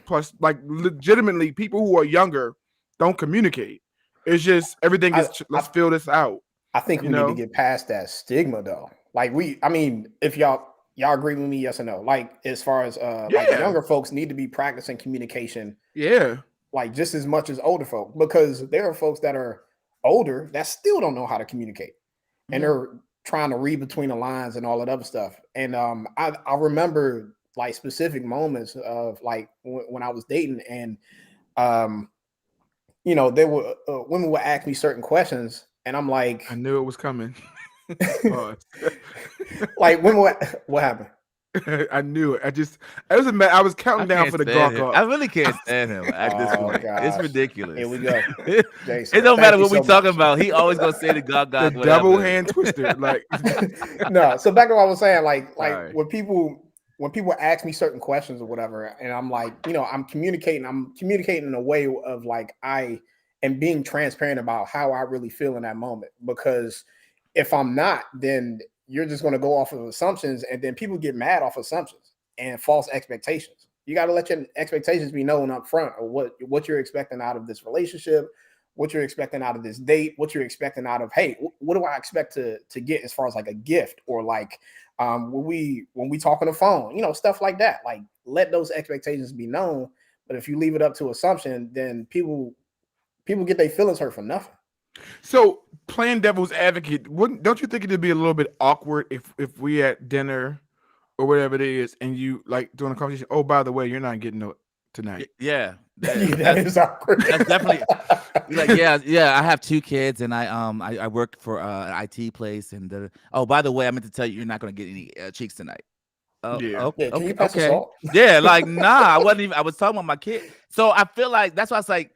plus legitimately people who are younger don't communicate. It's just everything is let's fill this out. I think we need to get past that stigma though. Like if y'all agree with me, yes or no? Like as far as like younger folks need to be practicing communication. Yeah. Like just as much as older folk, because there are folks that are older that still don't know how to communicate. And they're trying to read between the lines and all that other stuff. And I remember like specific moments of like when I was dating and they were women would ask me certain questions, and I'm like, I knew it was coming. Like what happened? I knew it. I was counting down for the Gawk. I really can't stand him at this point. Gosh. It's ridiculous. Here we go. Jason, it don't matter what we talking about. He always gonna say the Gawk. The double hand twister. Like no. So back to what I was saying. Like when people ask me certain questions or whatever, and I'm like, I'm communicating in a way of like I am being transparent about how I really feel in that moment. Because if I'm not, then you're just going to go off of assumptions, and then people get mad off assumptions and false expectations. You got to let your expectations be known up front of what you're expecting out of this relationship, what you're expecting out of this date, what you're expecting out of, hey, what do I expect to get as far as like a gift or like when we talk on the phone, stuff like that. Like let those expectations be known. But if you leave it up to assumption, then people get their feelings hurt for nothing. So playing devil's advocate, don't you think it'd be a little bit awkward if we at dinner or whatever it is, and you like doing a conversation? Oh, by the way, you're not getting no tonight. Yeah, that is awkward. That's definitely like yeah. I have 2 kids, and I work for an IT place, and oh, by the way, I meant to tell you, you're not going to get any cheeks tonight. Okay. Yeah, like nah, I wasn't even. I was talking about my kid, so I feel like that's why I was like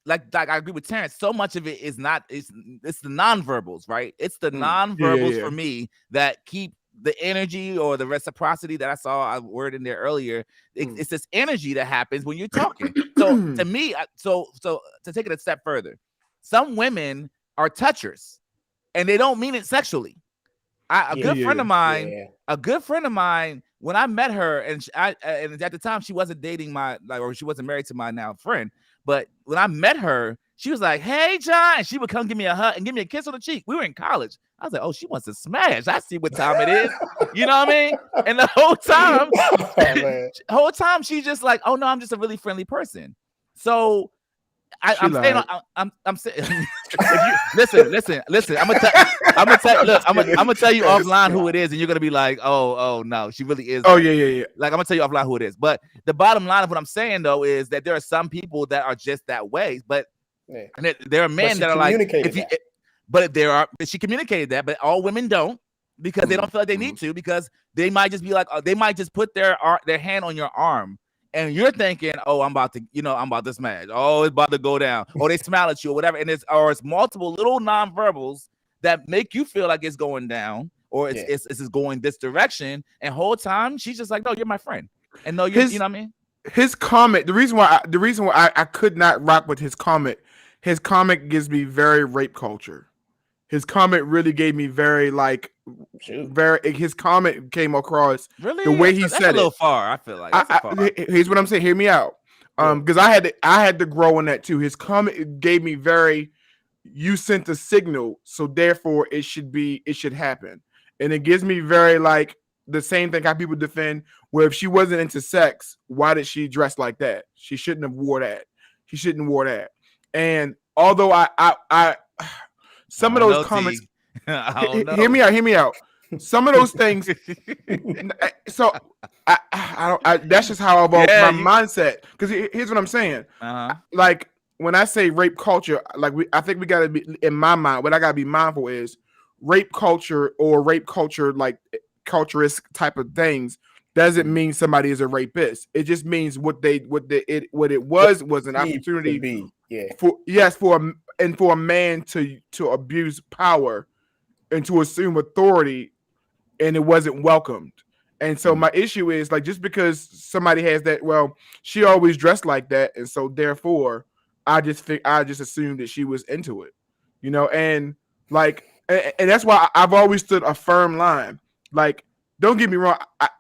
I agree with Terrence. So much of it is not. It's the nonverbals, right? It's the nonverbals for me that keep the energy or the reciprocity that I saw a word in there earlier. It's this energy that happens when you're talking. So to me, so to take it a step further, some women are touchers and they don't mean it sexually. A good friend of mine, when I met her, and and at the time she wasn't dating or she wasn't married to my now friend, but when I met her, she was like, "Hey, John," and she would come give me a hug and give me a kiss on the cheek. We were in college. I was like, "Oh, she wants to smash. I see what time it is." You know what I mean? And the whole time, she's just like, "Oh no, I'm just a really friendly person." So I'm saying, I'm saying, listen. I'm gonna tell you offline who it is, and you're gonna be like, oh no, she really is. Oh yeah. Like I'm gonna tell you offline who it is. But the bottom line of what I'm saying though is that there are some people that are just that way. But and there are men that are like, she communicated that, but all women don't, because they don't feel like they need to, because they might just be like, they might just put their hand on your arm. And you're thinking, oh, I'm about to smash. Oh, it's about to go down. Or they smile at you or whatever. And it's multiple little nonverbals that make you feel like it's going down, or it's going this direction. And whole time she's just like, no, you're my friend. And no, you know what I mean? His comment, the reason why I could not rock with his comment gives me very rape culture. His comment really gave me very his comment came across really the way he that's said a little far. I feel like here's what I'm saying. Hear me out. Because I had to grow in that too. His comment gave me very, you sent a signal, so therefore it should happen. And it gives me very like the same thing how people defend where if she wasn't into sex, why did she dress like that? She shouldn't have wore that. She shouldn't wore that. And although I some of those comments, hear me out. Some of those things. So I that's just how I've my mindset. Because here's what I'm saying. Like when I say rape culture, like I think we gotta be in my mind. What I gotta be mindful is rape culture or rape culture, like culturist type of things, doesn't mean somebody is a rapist. It just means what it was an opportunity for a man to abuse power and to assume authority, and it wasn't welcomed. And so my issue is like, just because somebody has that, well, she always dressed like that, and so therefore I just assumed that she was into it, you know. And like, and that's why I've always stood a firm line. Like, don't get me wrong,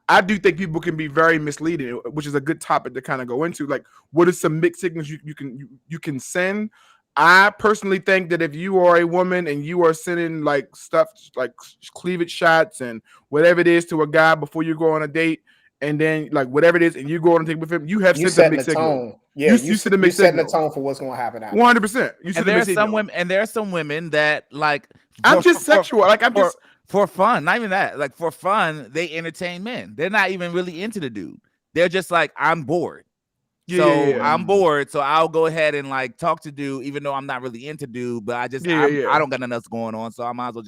I do think people can be very misleading, which is a good topic to kind of go into. Like, what are some mixed signals you can send? I personally think that if you are a woman and you are sending like stuff like cleavage shots and whatever it is to a guy before you go on a date, and then like whatever it is, and you go on a date with him, you have set the mixed signal. Yeah, you set the tone for what's going to happen. 100%. And there are some women that like, I'm just sexual. Like I'm just for fun. Not even that. Like for fun, they entertain men. They're not even really into the dude. They're just like, I'm bored. I'm bored, so I'll go ahead and like talk to dude, even though I'm not really into dude, but I don't got nothing else going on, so I might as well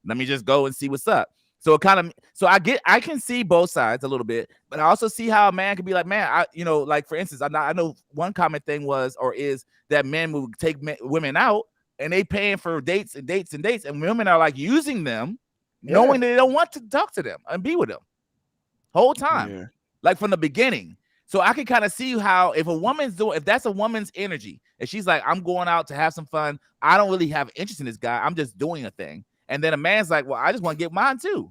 let me go and see what's up. So I can see both sides a little bit, but I also see how a man could be like, man, like for instance, I know one common thing is that men will take women out and they paying for dates and dates and dates, and women are like using them, knowing that they don't want to talk to them and be with them whole time, like from the beginning. So I can kind of see how if that's a woman's energy, if she's like, I'm going out to have some fun, I don't really have interest in this guy, I'm just doing a thing. And then a man's like, well, I just want to get mine too.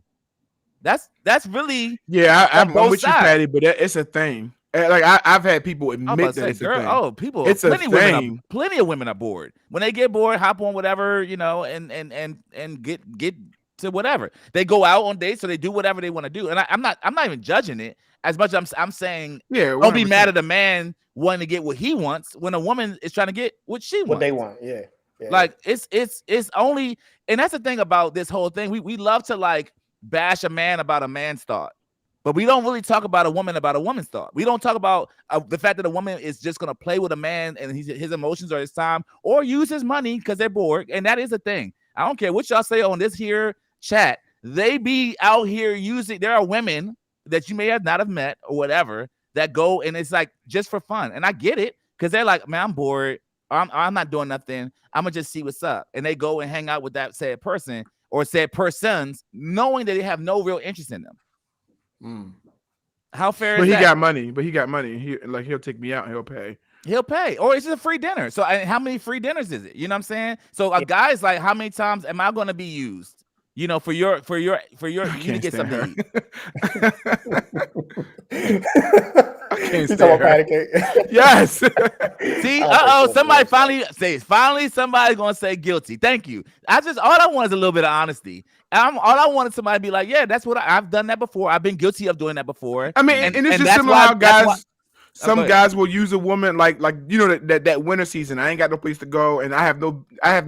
That's really I'm with you, Patty, but it's a thing. Like I've had people admit that it's a thing. Oh, people, it's a thing. Plenty of women are bored. When they get bored, hop on whatever, and get to whatever. They go out on dates, so they do whatever they want to do. And I'm not even judging it. As much as I'm saying, don't be mad at a man wanting to get what he wants when a woman is trying to get what she wants. What they want, yeah. Like it's only, and that's the thing about this whole thing. We love to like bash a man about a man's thought, but we don't really talk about a woman's thought. We don't talk about the fact that a woman is just gonna play with a man and his emotions or his time, or use his money because they're bored, and that is a thing. I don't care what y'all say on this here chat. They be out here using. There are women that you may have not have met or whatever that go and it's like just for fun, and I get it because they're like, man, I'm bored. I'm not doing nothing. I'm gonna just see what's up, and they go and hang out with that said person, or said persons, knowing that they have no real interest in them. How fair But is he that? got money. But he got money. He'll take me out and he'll pay. He'll pay, or it's just a free dinner. So how many free dinners is it? You know what I'm saying? So a guy's like, how many times am I going to be used? You know, for your you to get something to eat. I can't stand her. Yes. See, somebody finally somebody's gonna say guilty. Thank you. All I want is a little bit of honesty. All I wanted somebody to be like, yeah, that's what I've done that before. I've been guilty of doing that before. I mean, and it's just similar how guys. Some guys will use a woman like you know that winter season. I ain't got no place to go, and I have no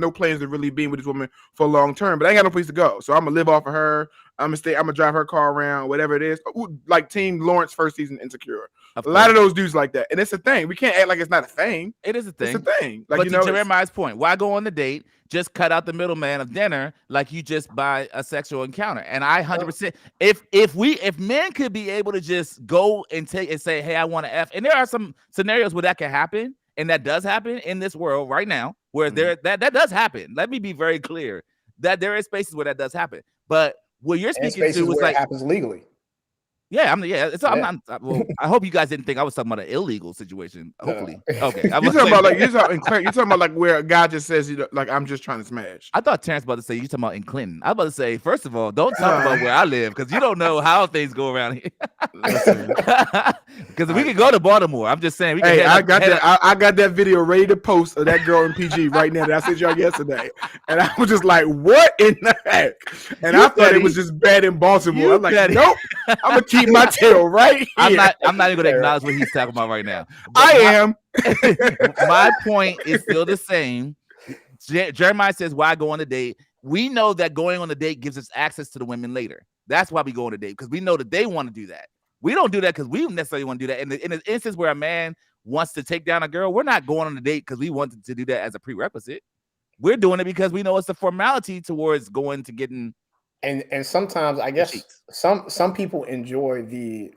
plans to really be with this woman for long term. But I ain't got no place to go, so I'm gonna live off of her. I'm gonna drive her car around, whatever it is. Like Team Lawrence first season Insecure. A lot of those dudes like that, and it's a thing. We can't act like it's not a thing. It is a thing. It's a thing. Like, but to Jeremiah's point, why go on the date? Just cut out the middleman of dinner, like you just buy a sexual encounter. And I 100%, if men could be able to just go and take and say, hey, I want to F, and there are some scenarios where that can happen, and that does happen in this world right now, where that does happen. Let me be very clear that there is spaces where that does happen. But what you're speaking to was like it happens legally. Yeah, I'm not. Well, I hope you guys didn't think I was talking about an illegal situation. Hopefully, okay. You're talking about like where a guy just says, like, I'm just trying to smash. I thought Terrence was about to say you talking about in Clinton. I was about to say, first of all, don't talk about where I live because you don't know how things go around here. Because we can go to Baltimore. I'm just saying. I got that video ready to post of that girl in PG right now that I sent y'all yesterday, and I was just like, what in the heck? And I thought it was just bad in Baltimore. I'm like, nope. I'm gonna keep my tail right here. I'm not even going to acknowledge what he's talking about right now. I am. My point is still the same. Jeremiah says, why go on a date? We know that going on a date gives us access to the women later. That's why we go on a date, because we know that they want to do that. We don't do that because we don't necessarily want to do that. In an instance where a man wants to take down a girl, we're not going on a date because we wanted to do that as a prerequisite. We're doing it because we know it's a formality towards going to getting. And sometimes I guess some people enjoy the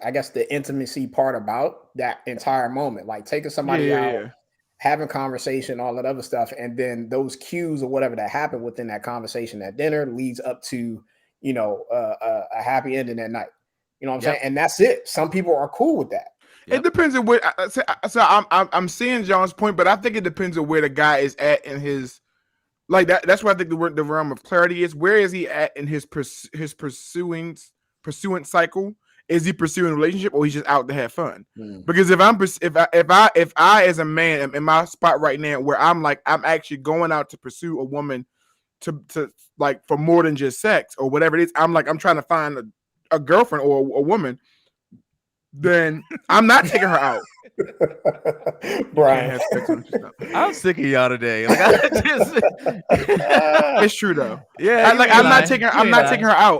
intimacy part about that entire moment, like taking somebody out, having conversation, all that other stuff, and then those cues or whatever that happened within that conversation at dinner leads up to a happy ending at night. You know what I'm saying? And that's it. Some people are cool with that. It depends on where. So I'm seeing John's point, but I think it depends on where the guy is at in his. Like that. That's where I think the realm of clarity is. Where is he at in his pursuant cycle? Is he pursuing a relationship, or he's just out to have fun? Because if I as a man am in my spot right now, where I'm actually going out to pursue a woman, to like for more than just sex or whatever it is, I'm trying to find a girlfriend or a woman, then I'm not taking her out. Brian, I'm sick of y'all today. It's true though. Yeah, I'm not taking her out.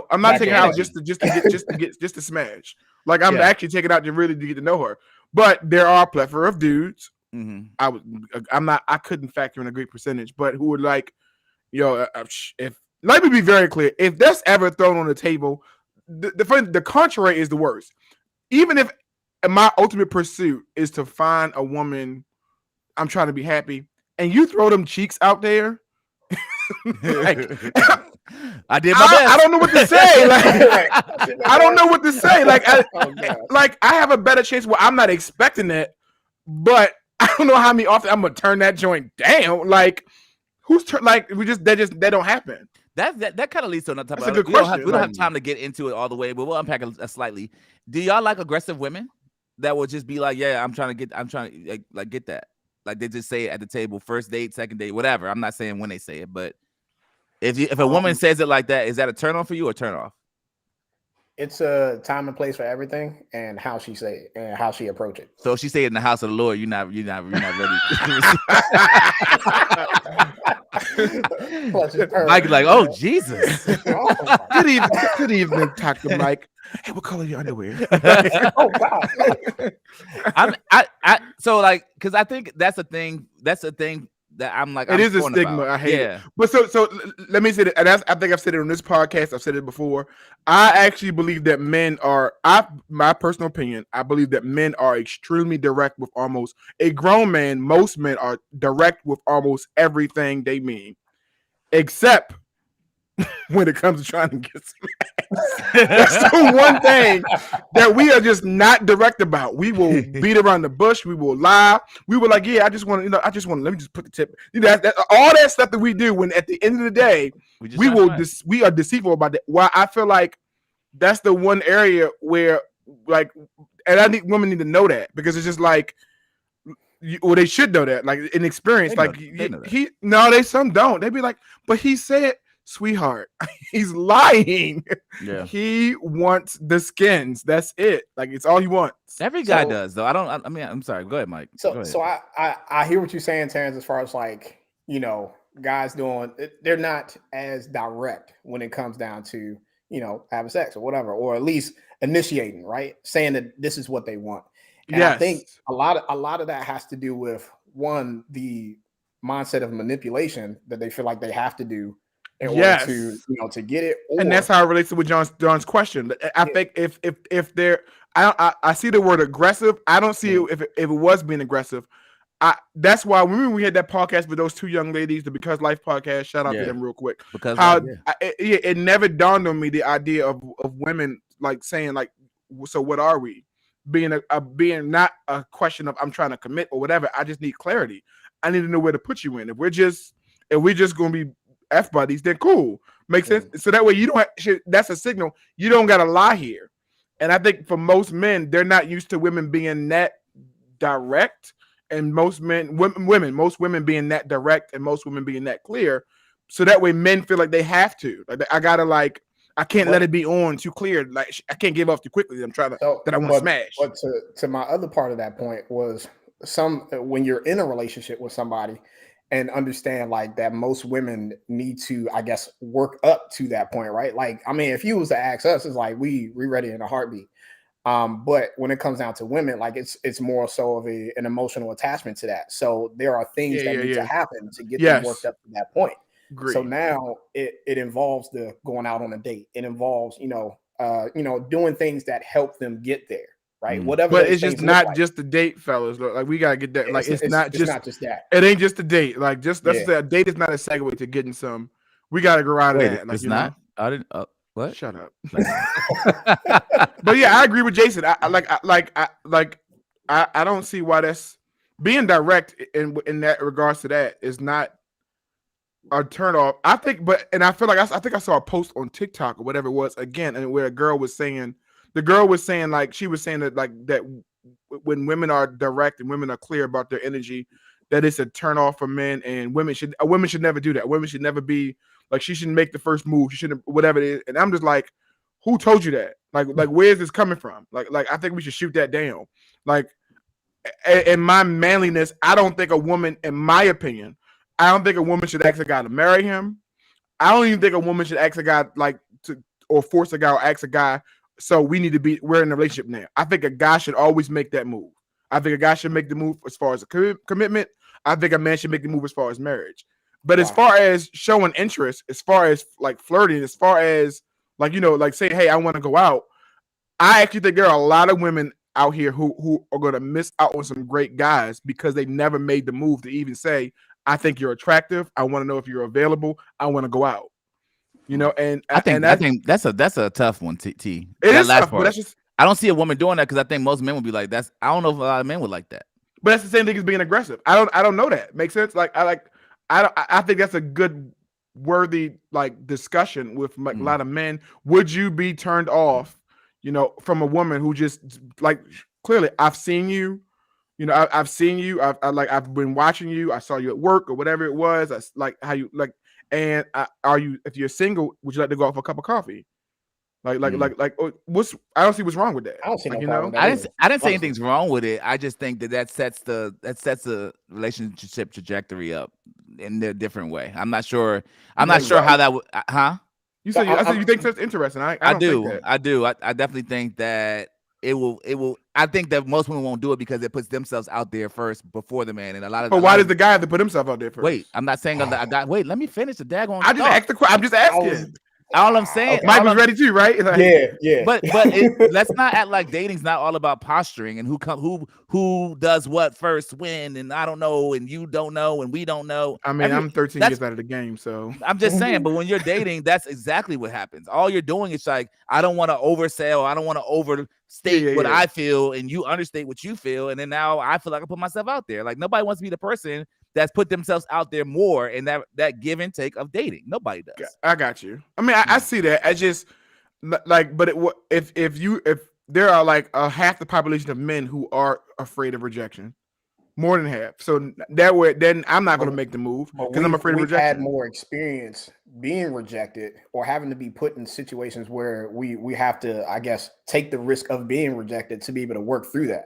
I'm not taking her out just to smash. Like I'm actually taking her out to really get to know her. But there are a plethora of dudes. I couldn't factor in a great percentage, but who would let me be very clear. If that's ever thrown on the table, the contrary is the worst. Even if my ultimate pursuit is to find a woman, I'm trying to be happy, and you throw them cheeks out there, I did my best. I don't know what to say. I don't know what to say. I have a better chance where I'm not expecting that, but I don't know how many often I'm gonna turn that joint down. Like, that don't happen. That kind of leads to another topic. That's a good question. We don't have time to get into it all the way, but we'll unpack it slightly. Do y'all like aggressive women that will just be like, yeah, I'm trying to get that? Like they just say it at the table, first date, second date, whatever. I'm not saying when they say it, but if a woman says it like that, is that a turn on for you or turn off? It's a time and place for everything, and how she say it and how she approach it. So if she say it in the house of the Lord, you're not ready. Mike like, oh Jesus. Good evening, Dr. Mike. Hey, what color are your underwear? Oh God. So like, because I think that's a thing that I'm like, it is a stigma. I hate it. But so let me say that, and I think I've said it on this podcast. I've said it before. I actually believe that men are. My personal opinion. I believe that men are extremely direct with almost a grown man. Most men are direct with almost everything they mean, except when it comes to trying to get some ass. That's the one thing that we are just not direct about. We will beat around the bush. We will lie. We were like, yeah, I just want to, let me just put the tip. All that stuff that we do when at the end of the day, we are deceitful about that. Why I feel like that's the one area where like, and I think women need to know that because it's just like, they should know that, like in experience, some don't. They be like, but he said, sweetheart, he's lying. Yeah, he wants the skins. That's it. Like it's all he wants. Every guy does, though. I mean, I'm sorry. Go ahead, Mike. So I hear what you're saying, Terrence. As far as like guys they're not as direct when it comes down to having sex or whatever, or at least initiating, right? Saying that this is what they want. And I think a lot of that has to do with one, the mindset of manipulation that they feel like they have to do in order to get it. And that's how it relates to with John's question. I think if they're, I see the word aggressive. I don't see it if it was being aggressive. That's why when we had that podcast with those two young ladies, the Because Life podcast, shout out to them real quick. Because it never dawned on me the idea of women like saying like, so what are we? Being not a question of I'm trying to commit or whatever. I just need clarity. I need to know where to put you in. If we're just gonna be F buddies, then cool. Makes sense. So that way you don't that's a signal. You don't gotta lie here. And I think for most men, they're not used to women being that direct, and most women being that direct, and most women being that clear. So that way men feel like they have to. Like I can't let it be on too clear. Like I can't give up too quickly. I'm trying to I want to smash. But to my other part of that point was when you're in a relationship with somebody and understand like that most women need to, I guess, work up to that point, right? Like, I mean, if you was to ask us, it's like we ready in a heartbeat. But when it comes down to women, like it's more so of an emotional attachment to that. So there are things that need to happen to get them worked up to that point. Agreed. So now it involves the going out on a date. It involves, doing things that help them get there, right? Whatever. But it's just not just the date, fellas. Like we gotta get that. Like it's not just that. It ain't just a date. Like let's say a date is not a segue to getting some. We gotta go out of that. Like, it's not. I didn't. What? Shut up. But yeah, I agree with Jason. I don't see why that's being direct in that regards to that is not a turn off. I think, I feel like I think I saw a post on TikTok or whatever it was again, and where the girl was saying like she was saying that like that when women are direct and women are clear about their energy, that it's a turn off for men, and women should never do that. Women should never be like, she shouldn't make the first move. She shouldn't, whatever it is. And I'm just like, who told you that? Like where is this coming from? Like I think we should shoot that down. Like in my manliness, I don't think a woman, in my opinion, I don't think a woman should ask a guy to marry him. I don't even think a woman should ask a guy or force a guy or ask a guy. So we're in a relationship now. I think a guy should always make that move. I think a guy should make the move as far as a commitment. I think a man should make the move as far as marriage. But as far as showing interest, as far as like flirting, as far as like, like saying, hey, I want to go out. I actually think there are a lot of women out here who are going to miss out on some great guys because they never made the move to even say, I think you're attractive. I want to know if you're available. I want to go out. And I think that's a tough one. T. It is tough, but that's just. I don't see a woman doing that because I think most men would be like, that's. I don't know if a lot of men would like that. But that's the same thing as being aggressive. I don't know that. Makes sense? I think that's a good, worthy discussion with a lot of men. Would you be turned off, from a woman who just clearly I've seen you. I've seen you. I've been watching you. I saw you at work or whatever it was. I like how you like. And if you're single, would you like to go out for a cup of coffee? I don't see what's wrong with that. I don't see no problem with that. I didn't say anything's wrong with it. I just think that sets the relationship trajectory up in a different way. I'm not sure how that would. You said you think that's interesting. I do. I definitely think that it will. I think that most women won't do it because it puts themselves out there first before the man, and a lot of. But why does the guy have to put himself out there first? Wait, I'm not saying a guy. Wait, let me finish the daggone. I'm just asking. All I'm saying, Mike was ready too, right? Yeah. But let's not act like dating's not all about posturing and who does what first when, and I don't know, and you don't know, and we don't know. I mean, I'm 13 years out of the game, so I'm just saying. But when you're dating, that's exactly what happens. All you're doing is like, I don't want to oversell, I don't want to overstate what I feel, and you understate what you feel, and then now I feel like I put myself out there. Like nobody wants to be the person that's put themselves out there more in that give and take of dating. Nobody does. I got you. I mean, I see that. I just like, but if there are like half the population of men who are afraid of rejection, more than half. So that way, then I'm not going to make the move because I'm afraid of rejection. We've had more experience being rejected or having to be put in situations where we have to, I guess, take the risk of being rejected to be able to work through that.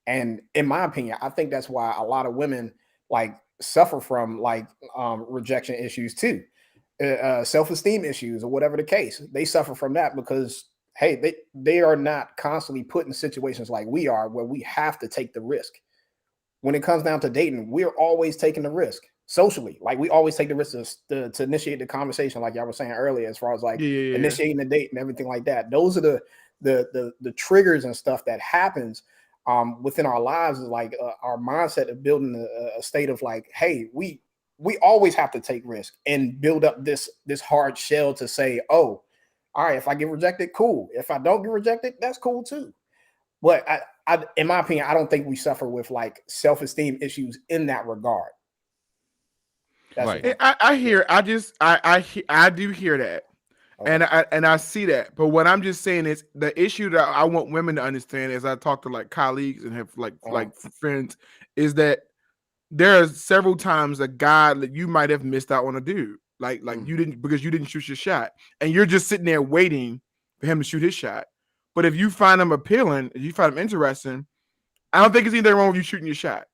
And in my opinion, I think that's why a lot of women like suffer from like rejection issues too, self-esteem issues or whatever the case. They suffer from that because hey, they are not constantly put in situations like we are where we have to take the risk. When it comes down to dating, we're always taking the risk socially. Like we always take the risk to initiate the conversation, like y'all were saying earlier, as far as like initiating the date and everything like that. Those are the triggers and stuff that happens within our lives, is like our mindset of building a state of like, hey, we always have to take risk and build up this hard shell to say, oh, all right, if I get rejected, cool. If I don't get rejected, that's cool too. But I, in my opinion, I don't think we suffer with like self-esteem issues in that regard. That's right. I do hear that. Okay. And I see that. But what I'm just saying is the issue that I want women to understand as I talk to like colleagues and have like friends is that there are several times a guy that you might have missed out on a dude. Like you didn't, because you didn't shoot your shot. And you're just sitting there waiting for him to shoot his shot. But if you find him appealing, if you find him interesting, I don't think there's anything wrong with you shooting your shot.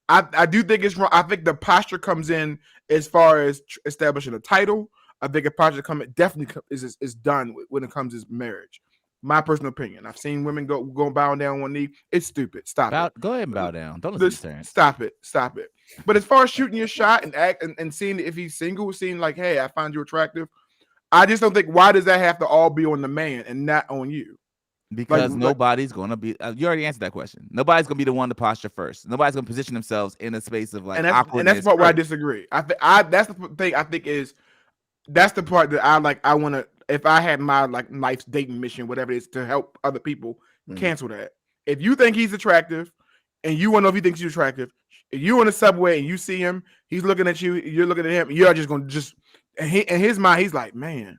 I do think it's wrong. I think the posture comes in as far as establishing a title. I think a posture definitely is done when it comes to marriage. My personal opinion. I've seen women go bowing down on one knee. It's stupid. Stop it. Go ahead and bow down. Don't listen to Terrence. Stop it. But as far as shooting your shot and seeing if he's single, seeing like, hey, I find you attractive, I just don't think, why does that have to all be on the man and not on you? Because nobody's going to be, you already answered that question. Nobody's going to be the one to posture first. Nobody's going to position themselves in a space of like awkwardness. And that's the part where I disagree. That's the thing I think is, that's the part that I want to, if I had my like life's dating mission, whatever it is, to help other people, cancel that. If you think he's attractive and you want to know if he thinks you're attractive, if you're on the subway and you see him, he's looking at you, you're looking at him, you're just going to in his mind, he's like, man,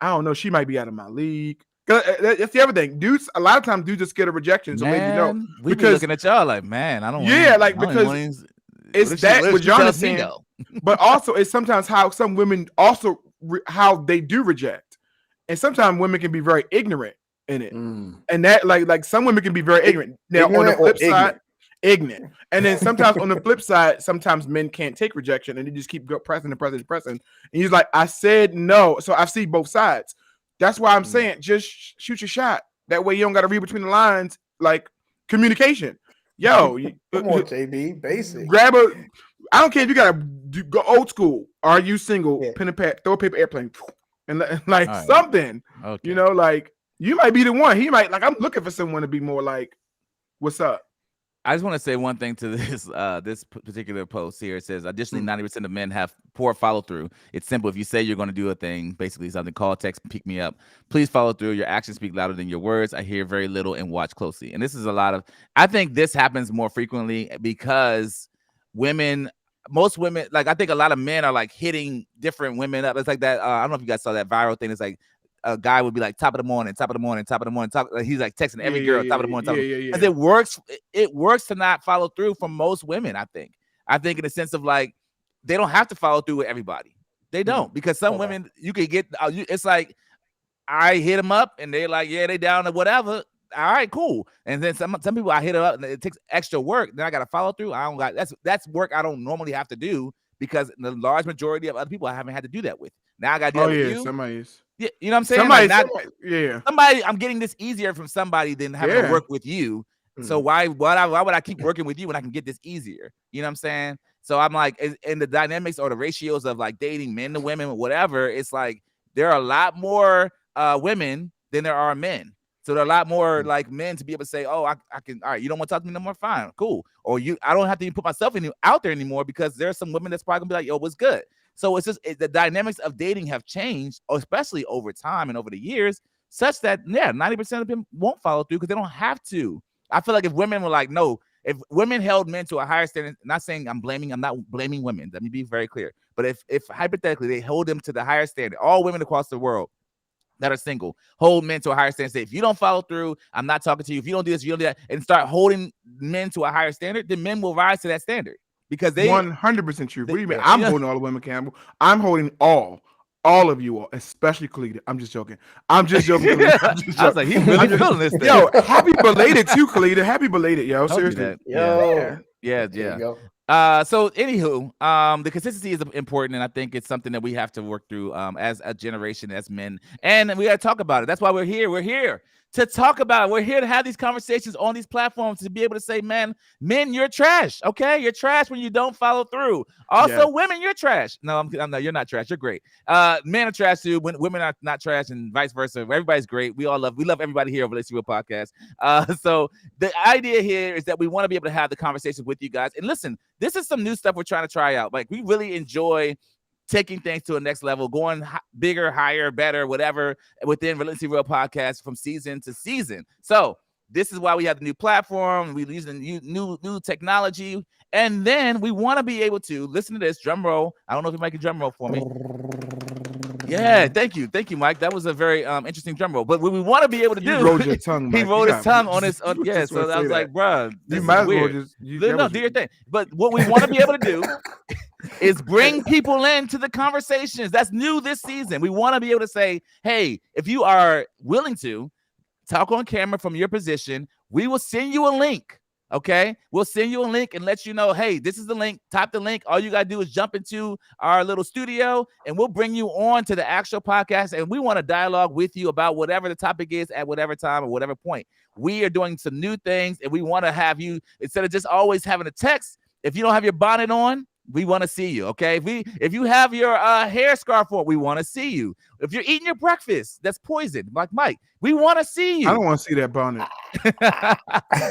I don't know, she might be out of my league. That's the other thing. Dudes, a lot of times dudes just scared of rejection. So maybe you know. We be looking at y'all like, man, I don't want because it's that what Jon is saying. But also it's sometimes how some women also how they do reject. And sometimes women can be very ignorant in it. And that like some women can be very ignorant. Now on the flip side, ignorant. And then sometimes on the flip side, sometimes men can't take rejection and they just keep pressing. And he's like, I said no. So I see both sides. That's why I'm saying just shoot your shot. That way you don't got to read between the lines, like communication. Yo, come on, JB, basic. Grab I don't care if you got to go old school. Are you single? Yeah. Pen and pad, throw a paper airplane, and like right. Something. Okay. You know, like you might be the one. He might like. I'm looking for someone to be more like, what's up? I just want to say one thing to this this particular post here. It says, additionally, 90% of men have poor follow through. It's simple. If you say you're going to do a thing, basically something, call, text, pick me up. Please follow through. Your actions speak louder than your words. I hear very little and watch closely. And this is a lot of, I think this happens more frequently because most women, like I think a lot of men are like hitting different women up. It's like that. I don't know if you guys saw that viral thing. It's like, a guy would be like top of the morning. He's like texting every girl top of the morning. Because it works to not follow through for most women. I think in the sense of like they don't have to follow through with everybody. They don't, because some women you can get. It's like I hit them up and they're like, yeah, they down to whatever. All right, cool. And then some people I hit them up and it takes extra work. Then I got to follow through. I don't got that's work I don't normally have to do because the large majority of other people I haven't had to do that with. Now I got to do that with you. Somebody's. Yeah, you know what I'm saying? Somebody, I'm getting this easier from somebody than having to work with you. So why would I keep working with you when I can get this easier? You know what I'm saying? So I'm like, in the dynamics or the ratios of like dating men to women or whatever, it's like there are a lot more women than there are men. So there are a lot more like men to be able to say, oh, I can, all right, you don't want to talk to me no more? Fine, cool. Or I don't have to even put myself out there anymore because there are some women that's probably gonna be like, yo, what's good? So it's just the dynamics of dating have changed, especially over time and over the years, such that 90% of them won't follow through because they don't have to. I feel like if women were like, no, if women held men to a higher standard, not saying I'm not blaming women. Let me be very clear. But if hypothetically they hold them to the higher standard, all women across the world that are single hold men to a higher standard. Say, if you don't follow through, I'm not talking to you. If you don't do this, you don't do that, and start holding men to a higher standard, then men will rise to that standard because they 100% true. What do you mean? I'm holding all the women, Campbell. I'm holding all of you all, especially Khalida. I'm just joking. I was like, he's really feeling this thing. Yo, happy belated too, Khalida. Happy belated, yo. Seriously. Yo. Yeah. So anywho, the consistency is important, and I think it's something that we have to work through as a generation, as men, and we got to talk about it. That's why we're here. We're here to talk about it. We're here to have these conversations on these platforms to be able to say, men, you're trash. Okay, you're trash when you don't follow through. Also, women, you're trash. No, no, you're not trash. You're great. Men are trash too. Women are not trash, and vice versa. Everybody's great. We love everybody here over Let's See Real Podcast. So the idea here is that we want to be able to have the conversations with you guys. And listen, this is some new stuff we're trying to try out. Like, we really enjoy taking things to a next level, going bigger, higher, better, whatever, within Let's See Real Podcast from season to season. So this is why we have the new platform. We use the new technology. And then we want to be able to listen to this drum roll. I don't know if you might can drum roll for me. Yeah, thank you, Mike. That was a very interesting drum roll. But what we want to be able to do, you rolled your tongue, Mike. He rolled his tongue on his. Yeah, so I was like, bro, you might as well just do your thing. But what we want to be able to do is bring people into the conversations. That's new this season. We want to be able to say, hey, if you are willing to talk on camera from your position, we will send you a link. Okay, we'll send you a link and let you know, hey, this is the link. Tap the link. All you got to do is jump into our little studio and we'll bring you on to the actual podcast. And we want to dialogue with you about whatever the topic is at whatever time or whatever point. We are doing some new things and we want to have you, instead of just always having a text, if you don't have your bonnet on, we want to see you, okay? If you have your hair scarf on, we want to see you. If you're eating your breakfast, that's poison, like Mike. We want to see you. I don't want to see that bonnet.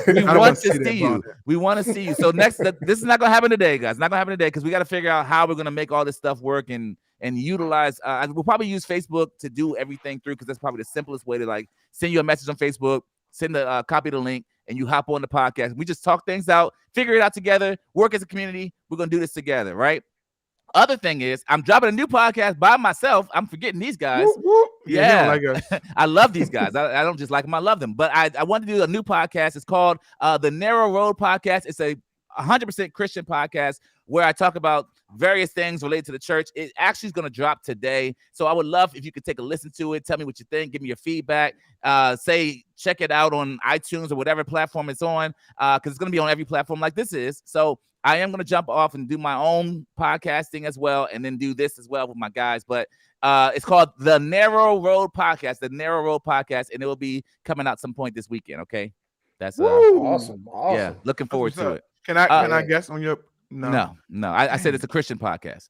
We want to see you. We want to see you. So this is not going to happen today, guys. Not going to happen today because we got to figure out how we're going to make all this stuff work and utilize. We'll probably use Facebook to do everything through because that's probably the simplest way to like send you a message on Facebook, send a copy of the link, and you hop on the podcast. We just talk things out, figure it out together, work as a community. We're going to do this together, right? Other thing is, I'm dropping a new podcast by myself. I'm forgetting these guys. Whoop, whoop. Yeah, like us. I love these guys. I don't just like them. I love them. But I want to do a new podcast. It's called The Narrow Road Podcast. It's a 100% Christian podcast where I talk about various things related to the church. It actually is going to drop today. So I would love if you could take a listen to it. Tell me what you think. Give me your feedback. Check it out on iTunes or whatever platform it's on, because it's going to be on every platform like this is. So I am going to jump off and do my own podcasting as well, and then do this as well with my guys. But it's called The Narrow Road Podcast, The Narrow Road Podcast, and it will be coming out some point this weekend. Okay, that's awesome. Yeah, looking forward to it. Can I guess on your? No. I said it's a Christian podcast.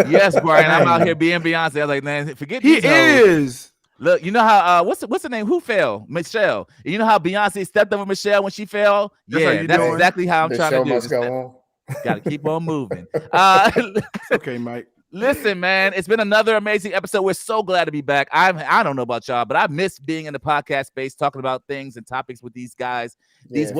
Yes, Brian. I'm out here being Beyonce. I was like, man, forget he is. Look, you know how what's the name? Who fell? Michelle. You know how Beyonce stepped over Michelle when she fell? That's exactly how I'm trying to do. Must go on. Got to keep on moving. Okay, Mike. Listen, man, it's been another amazing episode. We're so glad to be back. I don't know about y'all, but I miss being in the podcast space, talking about things and topics with these guys. These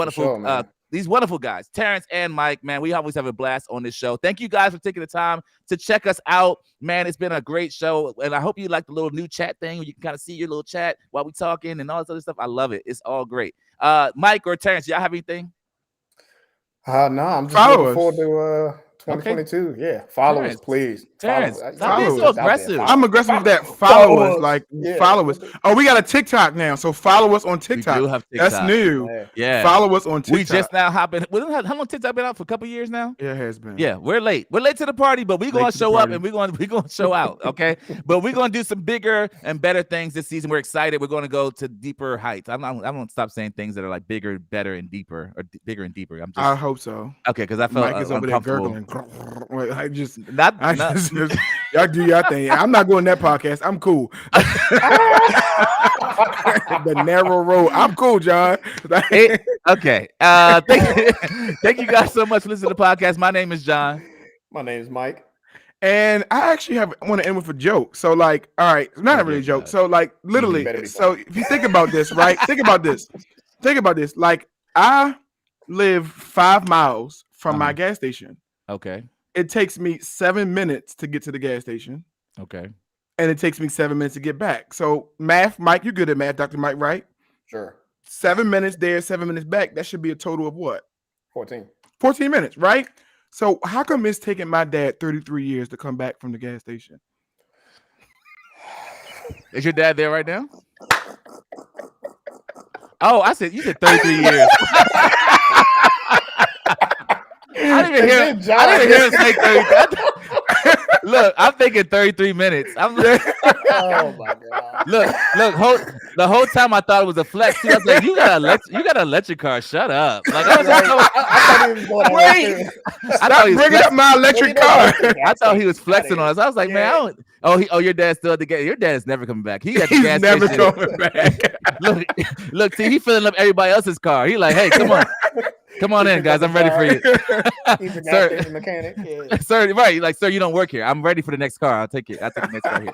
wonderful guys, Terrence and Mike, man, we always have a blast on this show. Thank you guys for taking the time to check us out. Man, it's been a great show. And I hope you like the little new chat thing where you can kind of see your little chat while we talking and all this other stuff. I love it. It's all great. Mike or Terrence, y'all have anything? No, I'm just looking forward to 2022. Okay. Yeah. Follow us, please. Terrence, stop being so aggressive. I'm aggressive with that. Follow us. Follow us. Oh, we got a TikTok now. So follow us on TikTok. We do have TikTok. That's new. Yeah. Follow us on TikTok. We just now hopping. How long TikTok been out for? A couple years now? Yeah, it has been. Yeah, we're late. We're late to the party, but we're gonna show up and we're gonna show out. Okay. But we're gonna do some bigger and better things this season. We're excited. We're gonna go to deeper heights. I'm gonna stop saying things that are like bigger, better, and deeper, or bigger and deeper. I hope so. Okay, because I felt Mike is over there gurgling. Y'all do your thing. I'm not going that podcast. I'm cool. The narrow road. I'm cool, John. Okay. Thank you guys so much for listening to the podcast. My name is John. My name is Mike. And I actually want to end with a joke. So, like, all right, not really a joke. So, like, literally, so if you think about this, right? Think about this. Like, I live 5 miles from my gas station. Okay. It takes me 7 minutes to get to the gas station. Okay. And it takes me 7 minutes to get back. So, math, Mike, you're good at math, Dr. Mike, right? Sure. 7 minutes there, 7 minutes back. That should be a total of what? 14. 14 minutes, right? So how come it's taking my dad 33 years to come back from the gas station? Is your dad there right now? Oh, you said 33 years. I didn't even hear him say 33. Look, I'm thinking 33 minutes. I'm like, oh my god. Look, the whole time I thought it was a flex. Too. I was like, you got an electric car. Shut up. Like I thought he was going wait. Stop bringing up my electric car. I thought he was flexing on us. I was like, man, your dad's still at the gas. Your dad's never coming back. He's never coming back. Look, see, he filling up everybody else's car. He like, hey, come on. Come on in, guys. I'm ready for you. He's a gas station mechanic. Yeah. Sir, right. Like, sir, you don't work here. I'm ready for the next car. I'll take it. I'll take the next car here.